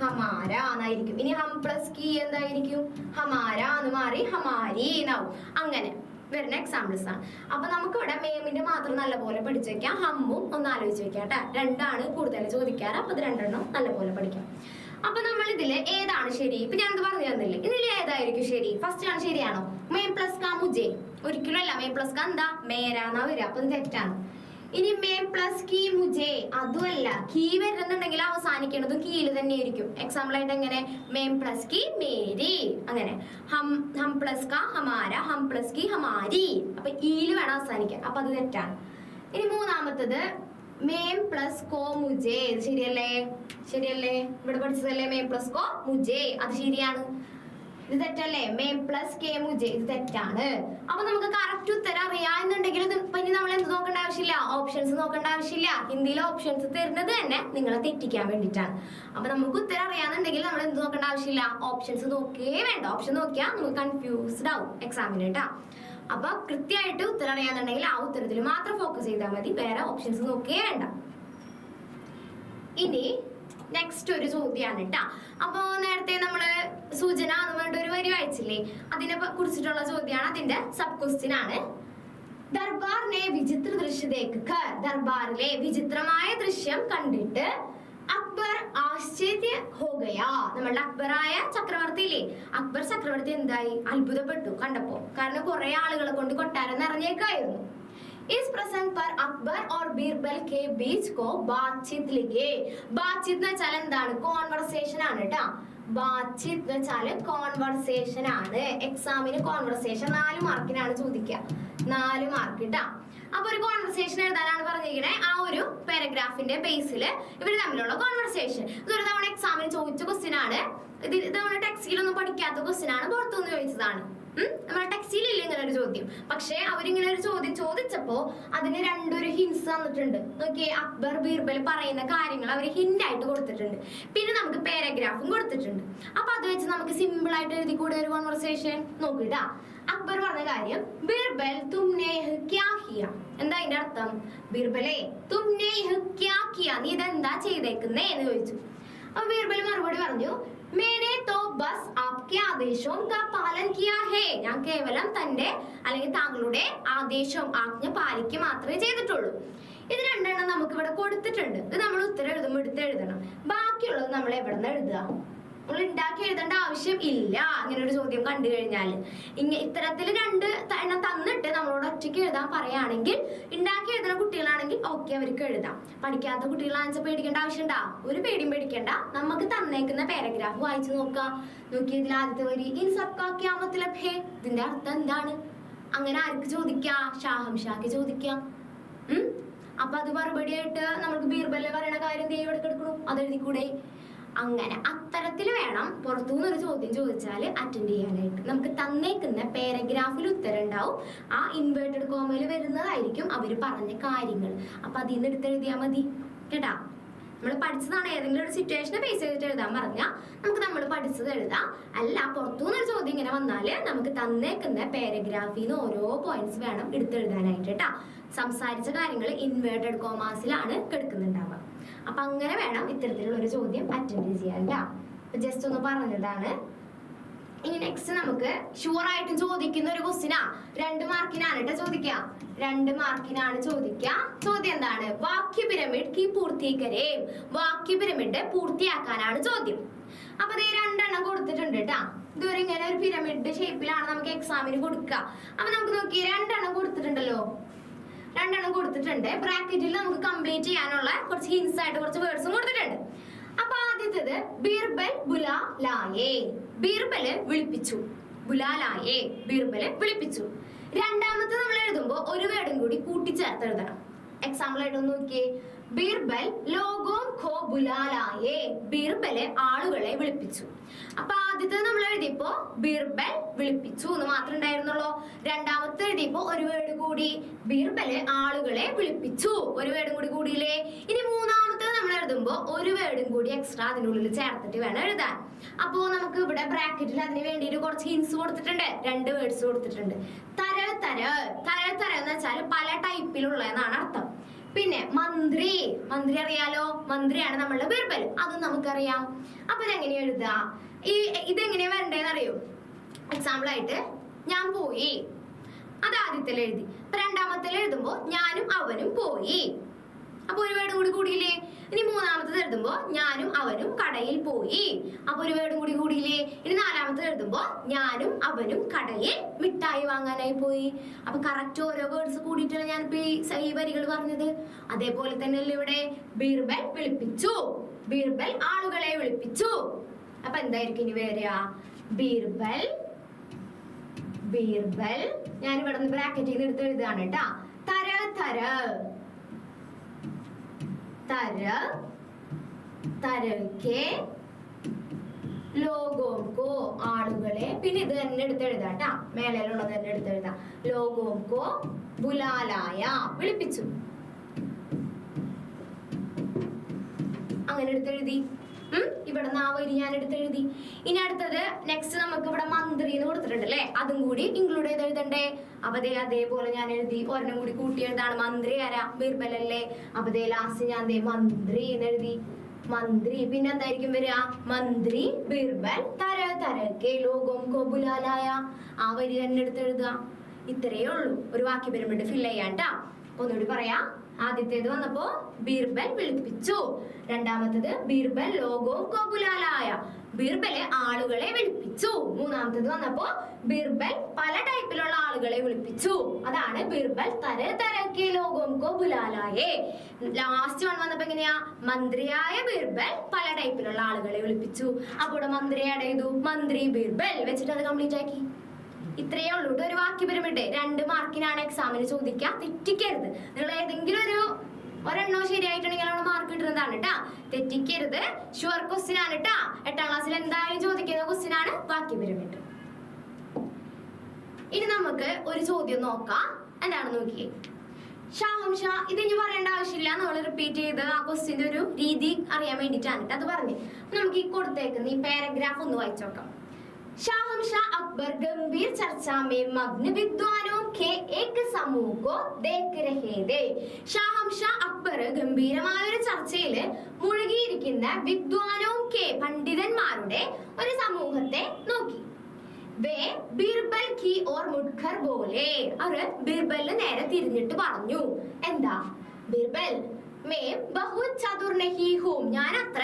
ഹമാര എന്നായിരിക്കും. ഇനി ഹം പ്ലസ് കി എന്തായിരിക്കും? ഹമാര എന്ന് മാറി ഹമാരി എന്നാവും. അങ്ങനെ വരുന്ന എക്സാമ്പിൾസ് ആണ്. അപ്പൊ നമുക്ക് ഇവിടെ മേമിന്റെ മാത്രം നല്ലപോലെ പഠിച്ചു വെക്കാം, ഹമ്മും ഒന്ന് ആലോചിച്ച് വെക്കാം കേട്ടാ. 2 കൂടുതൽ ചോദിക്കാറ്, അപ്പൊ ഇത് 2 നല്ലപോലെ പഠിക്കാം. അപ്പൊ നമ്മൾ ഇതില് ഏതാണ് ശരി? ഇപ്പൊ ഞാനിത് പറഞ്ഞു തന്നില്ലേ, ഇതിൽ ഏതായിരിക്കും ശരി? ഫസ്റ്റ് ആണ് ശരിയാണോ? മേം പ്ലസ് കാ മുജെ, ഒരിക്കലും അല്ല. മേം പ്ലസ് കാ എന്താ? മേരാന്നാ വരിക, അപ്പൊ ഇത് തെറ്റാണ്. ഇനി മേം പ്ലസ് കീ മുജേ, അതുമല്ല. കീ വരുന്നുണ്ടെങ്കിൽ അവസാനിക്കേണ്ടത് കീയിൽ തന്നെ ആയിരിക്കും. എക്സാമ്പിൾ ആയിട്ട് എങ്ങനെ? മേം പ്ലസ് കീ മേരി, അങ്ങനെ. ഹം പ്ലസ് കാ ഹമാര, ഹം പ്ലസ് കീ ഹമാരി. അപ്പൊ ഈല് വേണം അവസാനിക്കാൻ. അപ്പൊ അത് തെറ്റാണ്. ഇനി മൂന്നാമത്തത് മേം പ്ലസ് കോ മുജേ, ശരിയല്ലേ? ശരിയല്ലേ? ഇവിടെ പഠിച്ചതല്ലേ മേം പ്ലസ് കോ മുജേ, അത് ശരിയാണ്. ഇത് തെറ്റല്ലേ? മേം പ്ലസ് കെ മുജേ, ഇത് തെറ്റാണ്. അപ്പൊ നമുക്ക് കറക്റ്റ് ഉത്തരം അറിയാന്നുണ്ടെങ്കിൽ ഇനി നമ്മൾ എന്ത് നോക്കേണ്ട ആവശ്യമില്ല, ഓപ്ഷൻസ് നോക്കേണ്ട ആവശ്യമില്ല. ഹിന്ദിയിലെ ഓപ്ഷൻസ് തരുന്നത് തന്നെ നിങ്ങളെ തെറ്റിക്കാൻ വേണ്ടിയിട്ടാണ്. അപ്പൊ നമുക്ക് ഉത്തരം അറിയാന്നുണ്ടെങ്കിൽ നമ്മൾ എന്ത് നോക്കേണ്ട ആവശ്യമില്ല, ഓപ്ഷൻസ് നോക്കേ വേണ്ട. ഓപ്ഷൻ നോക്കിയാൽ നമുക്ക് കൺഫ്യൂസ്ഡ് ആവും എക്സാമിന് കേട്ടാ. അപ്പൊ കൃത്യമായിട്ട് ഉത്തരം അറിയാന്നുണ്ടെങ്കിൽ ആ ഉത്തരത്തിൽ മാത്രം ഫോക്കസ് ചെയ്താൽ മതി, വേറെ ഓപ്ഷൻസ് നോക്കേ വേണ്ട. ഇനി നെക്സ്റ്റ് ഒരു ചോദ്യമാണ് കേട്ടാ. അപ്പൊ നേരത്തെ നമ്മള് സൂചന എന്ന് പറഞ്ഞിട്ട് ഒരു വരി വായിച്ചില്ലേ, അതിനെ കുറിച്ചിട്ടുള്ള ചോദ്യമാണ്. അതിന്റെ സബ് ക്വസ്റ്റ്യൻ ആണ്. ദർബാറിനെ വിചിത്ര ദൃശ്യ ദേഖ്, ദർബാറിലെ വിചിത്രമായ ദൃശ്യം കണ്ടിട്ട് അക്ബർ ആശ്ചര്യ ഹോ ഗയാ. നമ്മളുടെ അക്ബറായ ചക്രവർത്തി ഇല്ലേ, അക്ബർ ചക്രവർത്തി എന്തായി? അത്ഭുതപ്പെട്ടു കണ്ടപ്പോ. കാരണം കുറെ ആളുകളെ കൊണ്ട് കൊട്ടാരം നിറഞ്ഞേക്കായിരുന്നു. इस प्रसंग पर अकबर और बीरबल के बीच को बातचीत लिखे. बातचीत എന്ന് വെച്ചാൽ എന്താണ്? കോൺവെർസേഷൻ ആണ് കേട്ടാ. ബാത്ചീത്ത് എന്ന് വെച്ചാല് കോൺവെർസേഷൻ ആണ്. എക്സാമിന് കോൺവെർസേഷൻ 4 മാർക്കിനാണ് ചോദിക്കുക. 4 മാർക്ക് കേട്ടാ. അപ്പൊ ഒരു കോൺവെർസേഷൻ എഴുതാനാണ് പറഞ്ഞിരിക്കണേ. ആ ഒരു പാരഗ്രാഫിന്റെ ബേസിൽ ഇവർ തമ്മിലുള്ള കോൺവെർസേഷൻ. ഇതൊരു തവണ എക്സാമിന് ചോദിച്ച ക്വസ്റ്റ്യൻ ആണ്. ഇത് നമ്മുടെ ടെക്സ്റ്റിലൊന്നും പഠിക്കാത്ത ക്വസ്റ്റ്യൻ ആണ്, പുറത്തുനിന്ന് ചോദിച്ചതാണ്. നമ്മുടെ ടെക്സ്റ്റിലില്ല ഇങ്ങനെ ഒരു ചോദ്യം. പക്ഷെ അവരിങ്ങനെ ഒരു ചോദ്യം ചോദിച്ചപ്പോ അതിന് രണ്ടൊരു ഹിൻസ് തന്നിട്ടുണ്ട്. നോക്കിയേ, അക്ബർ ബീർബൽ പറയുന്ന കാര്യങ്ങൾ അവർ ഹിന്റ് ആയിട്ട് കൊടുത്തിട്ടുണ്ട്. പിന്നെ നമുക്ക് പാരഗ്രാഫും കൊടുത്തിട്ടുണ്ട്. അപ്പൊ അത് വെച്ച് നമുക്ക് സിമ്പിൾ ആയിട്ട് എഴുതി കൂടെ ഒരു കോൺവെർസേഷൻ. നോക്കിട്ടാ, അക്ബർ പറഞ്ഞ കാര്യം, ബീർബൽ തുമ്നെ ക്യാ കിയ. എന്താ അതിന്റെ അർത്ഥം? ബീർബലെ തുമ്നെ ക്യാ കിയ, നീ ഇതെന്താ ചെയ്തേക്കുന്നേ എന്ന് ചോദിച്ചു. അപ്പൊ ബീർബൽ മറുപടി പറഞ്ഞു, मैंने तो बस आपके आदेशों का पालन किया है. ഞാൻ കേവലം തന്റെ അല്ലെങ്കിൽ താങ്കളുടെ ആദേശവും ആജ്ഞ പാലിക്കുക മാത്രമേ ചെയ്തിട്ടുള്ളൂ. ഇത് രണ്ടെണ്ണം നമുക്ക് ഇവിടെ കൊടുത്തിട്ടുണ്ട്. ഇത് നമ്മൾ ഉത്തരം എഴുതുമ്പോൾ എടുത്ത് എഴുതണം. ബാക്കിയുള്ളത് നമ്മൾ എവിടെ നിന്ന് എഴുതുക? നമ്മൾ ഉണ്ടാക്കി എഴുതേണ്ട ആവശ്യം ഇല്ല. അങ്ങനെ ഒരു ചോദ്യം കണ്ടു കഴിഞ്ഞാൽ ഇത്തരത്തിൽ 2 എണ്ണം തന്നിട്ട് നമ്മളോട് ഒറ്റയ്ക്ക് എഴുതാൻ പറയുകയാണെങ്കിൽ, ഉണ്ടാക്കി എഴുതുന്ന കുട്ടികളാണെങ്കിൽ ഓക്കെ, അവർക്ക് എഴുതാം. പഠിക്കാത്ത കുട്ടികളാണെന്ന് പേടിക്കേണ്ട ആവശ്യമുണ്ടാ? ഒരു പേടിയും പേടിക്കേണ്ട. നമുക്ക് തന്നേക്കുന്ന പാരഗ്രാഫ് വായിച്ചു നോക്കാം. നോക്കിയതിൽ ആദ്യത്തെ വരി ഇൻ സബ്കാ ക്യാ മത്ലബ് ഹേ, ഇതിന്റെ അർത്ഥം എന്താണ്? അങ്ങനെ ആർക്ക് ചോദിക്കാം? ഷാഹംഷാക്ക് ചോദിക്കാം. അപ്പൊ അത് മറുപടി ആയിട്ട് നമുക്ക് ബീർബല് പറയുന്ന കാര്യം ദൈവം എടുക്കണം, അതെഴുതി കൂടെ. അങ്ങനെ അത്തരത്തിൽ വേണം പുറത്തുനിന്ന് ഒരു ചോദ്യം ചോദിച്ചാൽ അറ്റൻഡ് ചെയ്യാനായിട്ട്. നമുക്ക് തന്നേക്കുന്ന പാരഗ്രാഫിൽ ഉത്തരം ഉണ്ടാവും. ആ ഇൻവേർട്ടഡ് കോമയിൽ വരുന്നതായിരിക്കും അവർ പറഞ്ഞ കാര്യങ്ങൾ. അപ്പൊ അതിൽ നിന്ന് എടുത്തെഴുതിയാൽ മതി കേട്ടാ. നമ്മൾ പഠിച്ചതാണ്, ഏതെങ്കിലും ഒരു സിറ്റുവേഷനെ ബേസ് ചെയ്തിട്ട് എഴുതാൻ പറഞ്ഞാൽ നമുക്ക് നമ്മൾ പഠിച്ചത് എഴുതാം. അല്ല, പുറത്തുനിന്ന് ഒരു ചോദ്യം ഇങ്ങനെ വന്നാൽ നമുക്ക് തന്നേക്കുന്ന പാരഗ്രാഫിൽ നിന്ന് ഓരോ പോയിന്റ്സ് വേണം എടുത്തെഴുതാനായിട്ട് കേട്ടാ. സംസാരിച്ച കാര്യങ്ങൾ ഇൻവേർട്ടഡ് കോമാസിലാണ് കിടക്കുന്നുണ്ടാവുക. അപ്പൊ അങ്ങനെ വേണം ഇത്തരത്തിലുള്ള ഒരു ചോദ്യം അറ്റൻഡ് ചെയ്യാൻ. ജസ്റ്റ് ഒന്ന് പറഞ്ഞതാണ്. ഇനി നെക്സ്റ്റ് നമുക്ക് ഷുവർ ആയിട്ടും ചോദിക്കുന്ന ഒരു ക്വസ്റ്റ്യനാ. 2 മാർക്കിനാണ് കേട്ടോ ചോദിക്കുക. 2 മാർക്കിനാണ് ചോദിക്കുക. ചോദ്യം എന്താണ്? വാക്യ പിരമിഡ് കി പൂർത്തീകരേ. വാക്യ പിരമിഡ് പൂർത്തിയാക്കാനാണ് ചോദ്യം. അപ്പൊ ഇത് 2 എണ്ണം കൊടുത്തിട്ടുണ്ട് കേട്ടാ. ഇതൊരു ഇങ്ങനെ ഒരു പിരമിഡ് ഷേപ്പിലാണ് നമുക്ക് എക്സാമിന് കൊടുക്കുക. അപ്പൊ നമുക്ക് നോക്കി 2 എണ്ണം കൊടുത്തിട്ടുണ്ടല്ലോ. 2 എണ്ണം കൊടുത്തിട്ടുണ്ട്. ബ്രാക്കറ്റിൽ നമുക്ക് കംപ്ലീറ്റ് ചെയ്യാനുള്ള കുറച്ച് ഹിൻസ് ആയിട്ട് കുറച്ച് വേർഡ്സും കൊടുത്തിട്ടുണ്ട്. അപ്പൊ ആദ്യത്തേത് ബീർബൽ ബുലാലായേ, ബീർബല് വിളിപ്പിച്ചു. ബുലാലായേ, ബീർബല് വിളിപ്പിച്ചു. രണ്ടാമത്തെ നമ്മൾ എഴുതുമ്പോൾ ഒരു വേർഡും കൂടി കൂട്ടിച്ചേർത്ത് എഴുതണം. എക്സാമ്പിൾ ആയിട്ട് ഒന്ന് നോക്കിയേ, ബീർബൽ ലോഗോം ഖോ ബുലാലായേ, ബീർബല് ആളുകളെ വിളിപ്പിച്ചു. അപ്പൊ ആദ്യത്തെ നമ്മൾ എഴുതിയപ്പോ ബീർബൽ വിളിപ്പിച്ചു എന്ന് മാത്രം ഉണ്ടായിരുന്നുള്ളൂ. രണ്ടാമത്തെ എഴുതിയപ്പോ ഒരു വേർഡ് കൂടി, ബീർബല് ആളുകളെ വിളിപ്പിച്ചു, ഒരു വേർഡും കൂടി കൂടിയില്ലേ. ഇനി മൂന്നാമത്തെ നമ്മൾ എഴുതുമ്പോ ഒരു വേർഡും കൂടി എക്സ്ട്രാ അതിനുള്ളിൽ ചേർത്തിട്ട് വേണം എഴുതാൻ. അപ്പോ നമുക്ക് ഇവിടെ ബ്രാക്കറ്റിൽ അതിന് വേണ്ടിയിട്ട് കുറച്ച് ഹിൻസ് കൊടുത്തിട്ടുണ്ട്. 2 വേർഡ്സ് കൊടുത്തിട്ടുണ്ട്. തരൾ തരൾ, തരൾ തരൾ എന്ന് വെച്ചാൽ പല ടൈപ്പിലുള്ള എന്നാണ് അർത്ഥം. പിന്നെ മന്ത്രി, മന്ത്രി അറിയാലോ, മന്ത്രിയാണ് നമ്മളുടെ ബീർബൽ, അതും നമുക്കറിയാം. അപ്പൊ ഇതെങ്ങനെ എഴുതുക? ഇതെങ്ങനെയാ വരണ്ടേന്ന് അറിയോ? എക്സാമ്പിൾ ആയിട്ട് ഞാൻ പോയി, അത് ആദ്യത്തിൽ എഴുതി. രണ്ടാമത്തിൽ എഴുതുമ്പോ ഞാനും അവനും പോയി. അപ്പൊ ഒരു വേർഡ് കൂടി കൂടിയില്ലേ. ഇനി മൂന്നാമത്തത് എഴുതുമ്പോ ഞാനും അവനും കടയിൽ പോയി. അപ്പൊ ഒരു വേർഡും കൂടി കൂടിയില്ലേ. ഇനി നാലാമത്തെ എഴുതുമ്പോ ഞാനും അവനും കടയിൽ മിഠായി വാങ്ങാനായി പോയി. അപ്പൊ കറക്റ്റ് ഓരോ വേർഡ്സ് കൂടിയിട്ടാണ് ഞാൻ ഈ വരികൾ പറഞ്ഞത്. അതേപോലെ തന്നെയല്ലേ ഇവിടെ ബീർബൽ വിളിപ്പിച്ചു, ബീർബൽ ആളുകളെ വിളിപ്പിച്ചു. അപ്പൊ എന്തായിരിക്കും ഇനി വരിക? ബീർബൽ, ബീർബൽ ഞാൻ ഇവിടെ നിന്ന് ബ്രാക്കറ്റിൽ നിന്ന് എടുത്ത് എഴുതുകയാണ് കേട്ടാ. തര തര, തര തരക്കെ, ലോകോംകോ ആളുകളെ, പിന്നെ ഇത് തന്നെ എടുത്ത് എഴുതാട്ടാ, മേലെയുള്ളത് തന്നെ എടുത്ത് എഴുതാം. ലോകോംകോ ബുലാലായ വിളിപ്പിച്ചു, അങ്ങനെ എടുത്തെഴുതി. ഇവിടെ ആ വരി ഞാൻ എടുത്തെഴുതി. ഇനി അടുത്തത് നെക്സ്റ്റ് നമുക്ക് ഇവിടെ മന്ത്രി എന്ന് കൊടുത്തിട്ടുണ്ട് അല്ലെ, അതും കൂടി ഇൻക്ലൂഡ് ചെയ്ത് എഴുതണ്ടേ. അപ്പൊ അതേപോലെ ഞാൻ എഴുതി. ഒരെണ്ണം കൂടി കൂട്ടി എഴുതാണ്. മന്ത്രി ആരാ? ബീർബൽ അല്ലേ. അപ്പൊ ലാസ്റ്റ് ഞാൻ മന്ത്രി എന്ന് എഴുതി. മന്ത്രി പിന്നെ എന്തായിരിക്കും വരിക? മന്ത്രി ബീർബൽ തര തരക്കെ ലോകോംകോ ബുലാലായ. ആ വരി തന്നെ എടുത്തെഴുതുക. ഇത്രയേ ഉള്ളൂ. ഒരു വാക്യ പിരമിഡ് ഫില്ല് ചെയ്യാട്ടാ. ഒന്നുകൂടി പറയാം. ആദ്യത്തേത് വന്നപ്പോ ബീർബൽ വിളിപ്പിച്ചു, രണ്ടാമത്തത് ബീർബൽ ലോകോംകോ ബുലാലായ, ബീർബലെ ആളുകളെ വിളിപ്പിച്ചു. മൂന്നാമത്തത് വന്നപ്പോ ബീർബൽ പല ടൈപ്പിലുള്ള ആളുകളെ വിളിപ്പിച്ചു. അതാണ് ബീർബൽ തര തരക്കെ ലോകോംകോ ബുലാലായേ. ലാസ്റ്റ് വന്നപ്പോ എങ്ങനെയാ? മന്ത്രിയായ ബീർബൽ പല ടൈപ്പിലുള്ള ആളുകളെ വിളിപ്പിച്ചു. അപ്പോൾ മന്ത്രിയുടെ ചെയ്തു മന്ത്രി ബീർബൽ വെച്ചിട്ട് അത് കംപ്ലീറ്റ് ആക്കി. ഇത്രയേ ഉള്ളൂ. ഒരു വാക്യ പിരമിഡ് 2 മാർക്കിനാണ് എക്സാമിന് ചോദിക്കുക. തെറ്റിക്കരുത്. നിങ്ങൾ ഏതെങ്കിലും ഒരെണ്ണോ ശരിയായിട്ടുണ്ടെങ്കിൽ അവിടെ മാർക്ക് കിട്ടുന്നതാണ് കേട്ടാ. തെറ്റിക്കരുത്. ഷുവർ ക്വസ്റ്റ്യൻ ആണ് കേട്ടാ. 8ാം ക്ലാസ്സിൽ എന്തായാലും ചോദിക്കുന്ന ക്വസ്റ്റ്യൻ ആണ് വാക്യ പിരമിഡ്. ഇനി നമുക്ക് ഒരു ചോദ്യം നോക്കാം. എന്താണെന്ന് നോക്കിയേ. ഷാഹംഷ, ഇത് ഇനി പറയേണ്ട ആവശ്യമില്ല, നമ്മൾ റിപ്പീറ്റ് ചെയ്ത് ആ ക്വസ്റ്റ്യന്റെ ഒരു രീതി അറിയാൻ വേണ്ടിയിട്ടാണ് കേട്ടോ അത് പറഞ്ഞു. നമുക്ക് ഈ കൊടുത്തേക്കുന്ന ഈ പാരഗ്രാഫ് ഒന്ന് വായിച്ചു നോക്കാം. शाहंशाह अकबर गंभीर चर्चा में मग्न विद्वानों के एक समूह को देख रहे थे. ഷാഹംഷാ അക്ബർ ഗംഭീരമായ ഒരു ചർച്ചയിൽ മുഴുകിയിരിക്കുന്ന വിദ്വാനോം കെ പണ്ഡിതന്മാരുടെ ഒരു സമൂഹത്തെ നോക്കി. വേ ബീർബൽ की ओर मुड़कर बोले. അവർ ബീർബലിന് നേരെ തിരിഞ്ഞിട്ട് പറഞ്ഞു. എന്താ? ബീർബൽ मैं बहुत चतुर नहीं हूं. ഞാൻ അത്ര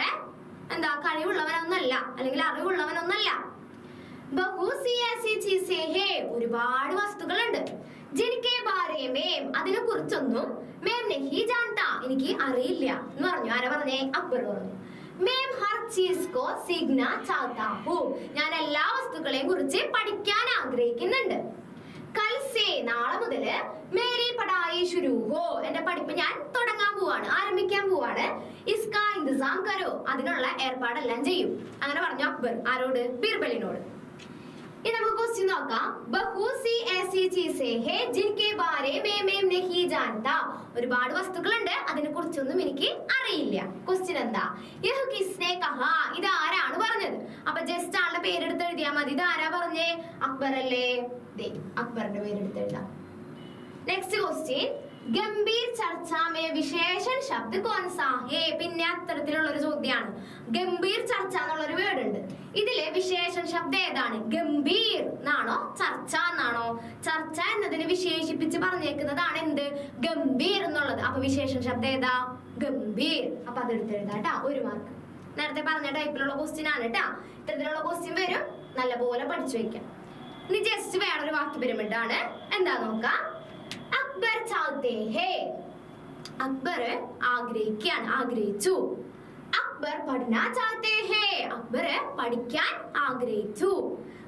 കഴിവുള്ളവനൊന്നല്ല, അല്ലെങ്കിൽ അറിവുള്ളവനൊന്നല്ല. ഒരുപാട് വസ്തുക്കളുണ്ട്. ജിൻകെ ബാരെ മേം, അതിനെ കുറിച്ചൊന്നും മേം നഹി ജാൻതാ, എനിക്ക് അറിയില്ല എന്ന് പറഞ്ഞു. ആരാ പറഞ്ഞേ? അക്ബർ പറഞ്ഞു. മേം ഹർ ചീസ് കോ സീഖ്നാ ചാഹതാ ഹൂ, ഞാൻ എല്ലാ വസ്തുക്കളെയും കുറിച്ച് പഠിക്കാൻ ആഗ്രഹിക്കുന്നുണ്ട്. കൽ സേ, നാളെ മുതല് മേരി പഠായി ശുരു ഹോ, എന്റെ പഠിപ്പ് ഞാൻ തുടങ്ങാൻ പോവാണ്, ആരംഭിക്കാൻ പോവാണ്. ഇസ്കാ ഇന്തിസാം കരോ, അതിനുള്ള ഏർപ്പാടെല്ലാം ചെയ്യും. അങ്ങനെ പറഞ്ഞു അക്ബർ. ആരോട്? ബീർബലിനോട്. ഇനി നമുക്ക് ക്വസ്റ്റ്യൻ നോക്കാം. ബഹുസി ऐसी चीजें हैं जिनके बारे में मैं नहीं जानता. ഒരുപാട് വസ്തുക്കളുണ്ട്, അതിനെ കുറിച്ചൊന്നും എനിക്ക് അറിയില്ല. ക്വസ്റ്റ്യൻ എന്താ? യഹ് കിസ്നെ കഹാ, ഇത് ആരാണ് പറഞ്ഞത്? അപ്പൊ ജസ്റ്റ് ആളുടെ പേരെടുത്ത് എഴുതിയാൽ മതി. ഇത് ആരാ പറഞ്ഞേ? അക്ബർ അല്ലേ. അക്ബറിന്റെ പേരെടുത്ത് എഴുതാം. Next question. ഗംഭീർ ചർച്ച മേ വിശേഷൺ ശബ്ദ കോൻ സാ ഹേ, പിന്നെ അത്തരത്തിലുള്ള ഒരു ചോദ്യമാണ്. ഗംഭീർ ചർച്ച എന്നുള്ള ഒരു വേർഡ് ഉണ്ട്. ഇതിലെ വിശേഷൺ ശബ്ദം ഏതാണ്? ഗംഭീർ എന്നാണോ ചർച്ച എന്നാണോ? ചർച്ച എന്നതിന് വിശേഷിപ്പിച്ച് പറഞ്ഞേക്കുന്നതാണ് എന്ത്? ഗംഭീർ എന്നുള്ളത്. അപ്പൊ വിശേഷൺ ശബ്ദം ഏതാ? ഗംഭീർ. അപ്പൊ അതെടുത്ത് എഴുതാട്ടാ, 1 മാർക്ക്. നേരത്തെ പറഞ്ഞ ടൈപ്പിലുള്ള ക്വസ്റ്റ്യൻ ആണ് കേട്ടാ. ഇത്തരത്തിലുള്ള ക്വസ്റ്റ്യൻ വരും, നല്ലപോലെ പഠിച്ചു വെക്കാം. ഇനി ജസ്റ്റ് വേറൊരു വാക്യ പിരമിഡ് ആണ്. എന്താ നോക്കാം. അക്ബർ ചാഹത്തെ ഹേ, അക്ബർ ആഗ്രഹിക്കുകയാണ്, ആഗ്രഹിച്ചു. അക്ബർ പഠന ചാഹത്തെ ഹേ, അക്ബർ പഠിക്കാൻ ആഗ്രഹിച്ചു.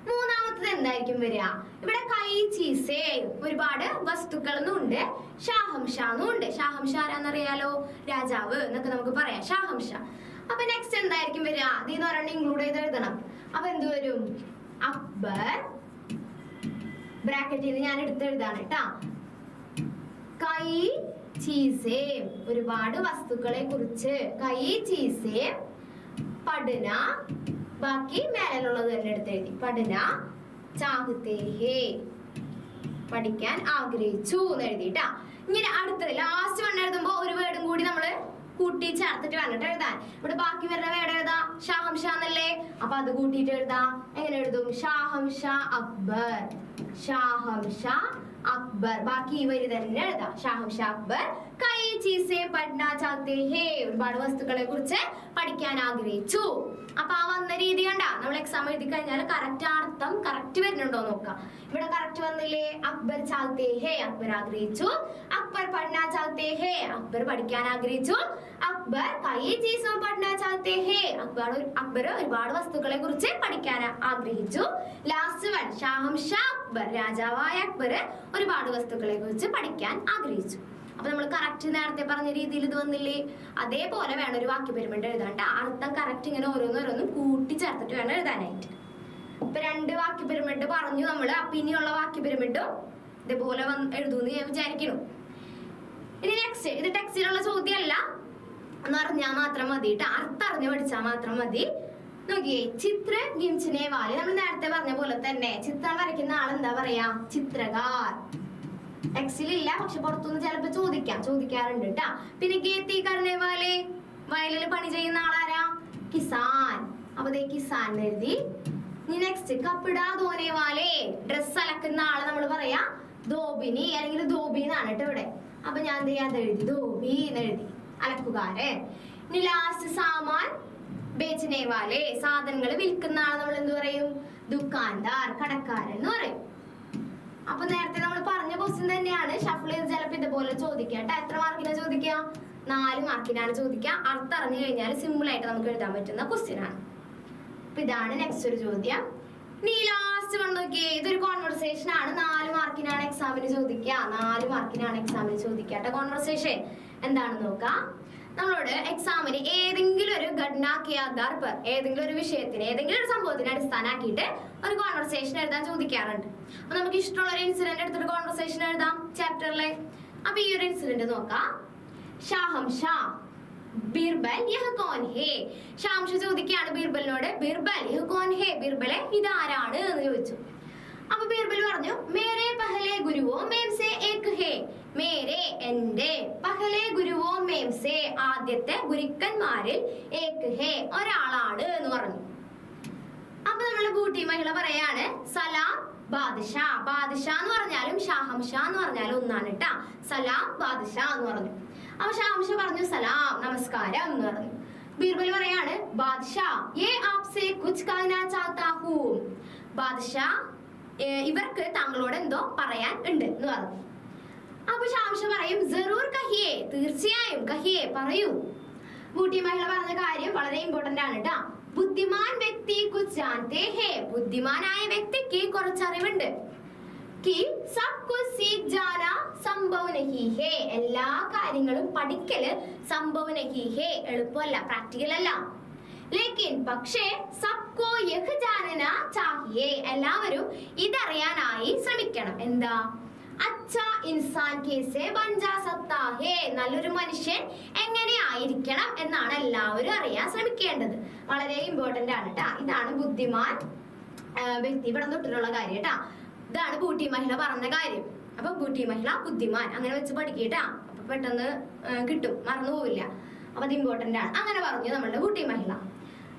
മൂന്നാമത്തത് എന്തായിരിക്കും വരിക? ഇവിടെ കൈ ചീസേ, ഒരുപാട് വസ്തുക്കളൊന്നും ഉണ്ട്. ഷാഹംഷാ എന്നും ഉണ്ട്. ഷാഹംഷാ ആരാന്നറിയാലോ? രാജാവ് എന്നൊക്കെ നമുക്ക് പറയാം, ഷാഹംഷാ. അപ്പൊ നെക്സ്റ്റ് എന്തായിരിക്കും വരിക? ഇതിന്ന് ഒരെണ്ണം ഇൻക്ലൂഡ് ചെയ്ത് എഴുതണം. അപ്പൊ എന്ത് വരും? അക്ബർ ബ്രാക്കറ്റിൽ ഞാൻ എടുത്തെഴുതാണ് കേട്ടാ. കൈ ചീസേ, ഒരുപാട് വസ്തുക്കളെ കുറിച്ച്. കൈ ചീസേ പഠന, ബാക്കി മേലുള്ളത് തന്നെ എടുത്തെഴുതി. പഠന ചാഹത്തെ ഹേ, പഠിക്കാൻ ആഗ്രഹിച്ചു എന്ന് എഴുതിട്ടാ. ഇങ്ങനെ അടുത്തത് ലാസ്റ്റ് വണ്ണം എഴുതുമ്പോ ഒരു വേർഡും കൂടി നമ്മള് കൂട്ടി ചേർത്തിട്ട് വേണ്ടിട്ട് എഴുതാൻ. ഇവിടെ ബാക്കി വരുന്ന വേർഡ് എഴുതാ ഷാഹംഷാ എന്നല്ലേ. അപ്പൊ അത് കൂട്ടിയിട്ട് എഴുതാ. എങ്ങനെ എഴുതും? ഷാഹംഷാ അക്ബർ, ഷാഹംഷാ അക്ബർ. ബാക്കി ഈ വരി തന്നെ എഴുതാം. ഷാഹംഷാ അക്ബർ കൈ ചീസേ പഠനാ ചാഹത്തെ ഹേ, ഒരുപാട് വസ്തുക്കളെ കുറിച്ച് പഠിക്കാൻ ആഗ്രഹിച്ചു. അപ്പൊ ആ വന്ന രീതി കണ്ട, നമ്മൾ എക്സാം എഴുതി കഴിഞ്ഞാൽ കറക്റ്റ് അർത്ഥം കറക്റ്റ് വരുന്നുണ്ടോ നോക്കാം. ഇവിടെ കറക്റ്റ് വന്നില്ലേ? അക്ബർ ചാഹത്തെ ഹേ, അക്ബർ ആഗ്രഹിച്ചു. അക്ബർ പഠനാ ചാഹത്തെ ഹേ, അക്ബർ പഠിക്കാൻ ആഗ്രഹിച്ചു. അക്ബർ കൈ ചീസോ പഠനാ ചാഹത്തെ ഹേ, അക്ബർ ഒരുപാട് വസ്തുക്കളെ കുറിച്ച് പഠിക്കാൻ ആഗ്രഹിച്ചു. ലാസ്റ്റ് വൺ ഷാഹംഷാ അക്ബർ, രാജാവായ അക്ബർ ഒരുപാട് വസ്തുക്കളെ കുറിച്ച് പഠിക്കാൻ ആഗ്രഹിച്ചു. അപ്പൊ നമ്മൾ കറക്റ്റ് നേരത്തെ പറഞ്ഞ രീതിയിൽ ഇത് വന്നില്ലേ? അതേപോലെ വേണം ഒരു വാക്യപെരുമണ്ട് എഴുതാണ്ട്. അർത്ഥം കറക്റ്റ് ഇങ്ങനെ ഓരോന്നോരോന്നും കൂട്ടിച്ചേർത്തിട്ട് വേണം എഴുതാനായിട്ട്. ഇപ്പൊ 2 വാക്യപെരുമണ്ട് പറഞ്ഞു നമ്മള്. അപ്പൊ ഇനിയുള്ള വാക്യപെരുമണ്ടും ഇതേപോലെ എഴുതൂന്ന് ഞാൻ വിചാരിക്കുന്നു. ഇനി നെക്സ്റ്റ്, ഇത് ടെക്സ്റ്റിലുള്ള ചോദ്യമല്ല, എന്ന് അറിഞ്ഞാൽ മാത്രം മതി കേട്ടോ. അർത്ഥം അറിഞ്ഞ് പഠിച്ചാൽ മാത്രം മതി. നോക്കിയേ, ചിത്ര ഗിംചിനെ വാല്, നമ്മൾ നേരത്തെ പറഞ്ഞ പോലെ തന്നെ ചിത്രം വരയ്ക്കുന്ന ആളെന്താ പറയാ? ചിത്രകാർ. ടെക്സ്റ്റിലില്ല, പക്ഷെ പുറത്തുനിന്ന് ചിലപ്പോ ചോദിക്കാറുണ്ട് കേട്ടാ. പിന്നെ ഗേത്തി കർണേ വാലെ, വയലിൽ പണി ചെയ്യുന്ന ആളാരാ? കിസാൻ. അപ്പൊ ദേ കിസാൻ എഴുതി. ഇനി നെക്സ്റ്റ് കപ്പിടാ ധോനെ വാലെ, ഡ്രസ് അലക്കുന്ന ആളെ നമ്മൾ പറയാ ധോബിനി അല്ലെങ്കിൽ ധോബി എന്നാണ് കേട്ടോ ഇവിടെ. അപ്പൊ ഞാൻ എന്ത് ചെയ്യാൻ എഴുതി? ധോബി എന്ന് എഴുതി, അലക്കുകാരൻ. ഇനി ലാസ്റ്റ് സാമാൻ ബേച്ചനെ വാലെ, സാധനങ്ങൾ വിൽക്കുന്ന ആളെ നമ്മൾ എന്ത് പറയും? ദുക്കാൻദാർ, കടക്കാരൻ എന്ന് പറയും. അപ്പൊ നേരത്തെ നമ്മൾ പറഞ്ഞ ക്വസ്റ്റ്യൻ തന്നെയാണ്. ഷഫിൾ ചെയ്ത് ചിലപ്പോൾ ഇതുപോലെ ചോദിക്കാം. എത്ര മാർക്കിനാ ചോദിക്കുക? 4 മാർക്കിനാണ് ചോദിക്കുക. അർത്ഥം അറിഞ്ഞു കഴിഞ്ഞാൽ സിമ്പിൾ ആയിട്ട് നമുക്ക് എഴുതാൻ പറ്റുന്ന ക്വസ്റ്റ്യൻ ആണ്. അപ്പൊ ഇതാണ് നെക്സ്റ്റ് ഒരു ചോദ്യം. നീ ലാസ്റ്റ് വന്ന് നോക്കിയേ, ഇതൊരു കോൺവെർസേഷൻ ആണ്. 4 മാർക്കിനാണ് എക്സാമിന് ചോദിക്കുക. 4 മാർക്കിനാണ് എക്സാമിന് ചോദിക്കുക. കോൺവെർസേഷൻ എന്താണെന്ന് നോക്കാം. നമ്മളോട് എക്സാമിന് ഏതെങ്കിലും ഒരു ഘടന കെ ആധാർ പർ, ഏതെങ്കിലും ഒരു വിഷയത്തിന് ഏതെങ്കിലും ഒരു സംഭവത്തിനെ അടിസ്ഥാനമാക്കിയിട്ട് ഒരു കോൺവെർസേഷൻ എഴുതാൻ ചോദിക്കാറുണ്ട്. അപ്പൊ നമുക്ക് ഇഷ്ടമുള്ള ഒരു ഇൻസിഡന്റ് എടുത്തിട്ട് കോൺവെർസേഷൻ എഴുതാം ചാപ്റ്ററിലെ. അപ്പൊ ഈ ഒരു ഇൻസിഡന്റ് നോക്കാം. ഷാഹംഷാ ബീർബൽ യഹ് കോൻ ഹേ. ഷാഹംഷാ ചോദിക്കുകയാണ് ബീർബലിനോട്, ബീർബൽ യഹ് കോൻ ഹേ, ബീർബലെ ഇതാരാണ് എന്ന് ചോദിച്ചു. അപ്പൊ ബീർബൽ പറഞ്ഞു, മേരെ പഹലെ ഗുരുവോ മേം സേ ഏക് ഹേ, മേരെ എന്റെ, പഹലെ ഗുരുവോ മേം സേ ആദ്യത്തെ ഗുരുക്കന്മാരിൽ ഏക് ഹേ ഒരാളാണ് എന്ന് പറഞ്ഞു. അപ്പൊ നമ്മള് ബൂട്ടി മഹിള പറയാണ് സലാം ബാദ്ഷാ. ബാദ്ഷാ എന്ന് പറഞ്ഞാലും ഷാഹംഷാ എന്ന് പറഞ്ഞാലും ഒന്നാണ് കേട്ടാ. സലാം ബാദ്ഷാ എന്ന് പറഞ്ഞു. അപ്പൊ ഷാഹംഷാ പറഞ്ഞു സലാം, നമസ്കാരം എന്ന് പറഞ്ഞു. ബീർബൽ പറയാണ് ബാദ്ഷാ യേ ആപ്സേ കുച്ച് കഹനാ ചാഹതാ ഹൂ, ബാദ്ഷാ ഇവർക്ക് താങ്കളോട് എന്തോ പറയാൻ ഉണ്ട് എന്ന് പറഞ്ഞു. അപ്പൊ ഷാഹംഷാ പറയും ജറൂർ കഹിയേ, തീർച്ചയായും കഹിയേ, പറയൂ. ബൂട്ടി മഹിള പറഞ്ഞ കാര്യം വളരെ ഇമ്പോർട്ടന്റ് ആണ് കേട്ടാ. ബുദ്ധിമാൻ വ്യക്തി കുച്ച് ജാനത്തെ ഹേ, ബുദ്ധിമാനായ വ്യക്തിക്ക് കുറച്ചറിവുണ്ട്. कि सब कुछ सीख जाना संभव नहीं है, എല്ലാ കാര്യങ്ങളും പഠിക്കല് സംഭവ नहीं है, എളുപ്പമല്ല, പ്രാക്ടിക്കൽ അല്ല. ലേക്കിൻ പക്ഷേ സബ്കോ യഹ് ജാനനാ ചാഹിയേ, എല്ലാവരും ഇതറിയാനായി ശ്രമിക്കണം. എന്താ? അച്ഛാ ഇൻസാൻ കേസേ ബൻ ജാ സക്താ ഹേ, നല്ലൊരു മനുഷ്യൻ എങ്ങനെ ആയിരിക്കണം എന്നാണ് എല്ലാവരും അറിയാൻ ശ്രമിക്കേണ്ടത്. വളരെ ഇമ്പോർട്ടന്റ് ആണ് കേട്ടാ. ഇതാണ് ബുദ്ധിമാൻ വ്യക്തി ഇവിടെ തൊട്ടിട്ടുള്ള കാര്യം കേട്ടാ. ഇതാണ് ബൂട്ടി മഹിള പറഞ്ഞ കാര്യം. അപ്പൊ ബൂട്ടി മഹിള ബുദ്ധിമാൻ അങ്ങനെ വെച്ച് പഠിക്കട്ടാ. അപ്പൊ പെട്ടെന്ന് കിട്ടും, മറന്നു പോവില്ല. അപ്പൊ അത് ഇമ്പോർട്ടന്റ് ആണ്. അങ്ങനെ പറഞ്ഞു നമ്മളുടെ ബൂട്ടി മഹിള.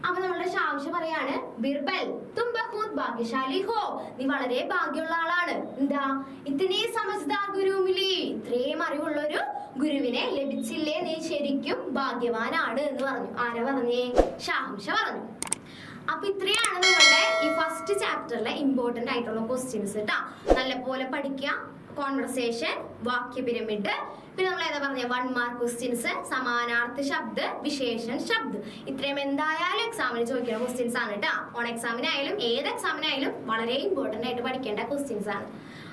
അപ്പൊ നമ്മളുടെ ഷാഹംഷാ പറയാണ് ബിർബൽ തും ബഹുത് ഭാഗ്യശാലി ഹോ, നീ വളരെ ഭാഗ്യമുള്ള ആളാണ്. എന്താ? ഇത്തിനി സമജ്ദാർ ഗുരു മിലി, ഇത്രയും അറിവുള്ള ഒരു ഗുരുവിനെ ലഭിച്ചില്ലേ, നീ ശരിക്കും ഭാഗ്യവാനാണ് എന്ന് പറഞ്ഞു. ആരാ പറഞ്ഞേ? ഷാഹംഷാ പറഞ്ഞു. അപ്പൊ ഇത്രയാണ് നമ്മളുടെ ഈ ഫസ്റ്റ് ചാപ്റ്ററിലെ ഇമ്പോർട്ടന്റ് ആയിട്ടുള്ള ക്വസ്റ്റ്യൻസ് കേട്ടാ. നല്ലപോലെ പഠിക്കുക. കോൺവെർസേഷൻ, വാക്യ പിരമിഡ്, പിന്നെ നമ്മൾ ഏതാ പറഞ്ഞ 1 മാർക്ക് ക്വസ്റ്റ്യൻസ്, സമാനാർത്ഥ ശബ്ദ, വിശേഷൺ ശബ്ദ, ഇത്രയും എന്തായാലും എക്സാമിന് ചോദിക്കുന്ന ക്വസ്റ്റ്യൻസ് ആണ് കേട്ടാ. ഓൺ എക്സാമിനായാലും ഏത് എക്സാമിനായാലും വളരെ ഇമ്പോർട്ടന്റ് ആയിട്ട് പഠിക്കേണ്ട ക്വസ്റ്റ്യൻസ് ആണ്.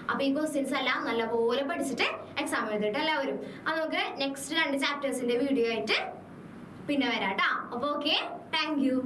അപ്പൊ ഈ ക്വസ്റ്റ്യൻസ് എല്ലാം നല്ലപോലെ പഠിച്ചിട്ട് എക്സാം എഴുതിട്ട് എല്ലാവരും. അത് നമുക്ക് നെക്സ്റ്റ് 2 ചാപ്റ്റേഴ്സിന്റെ വീഡിയോ ആയിട്ട് പിന്നെ വരാം കേട്ടാ. അപ്പൊ ഓക്കെ, താങ്ക് യു.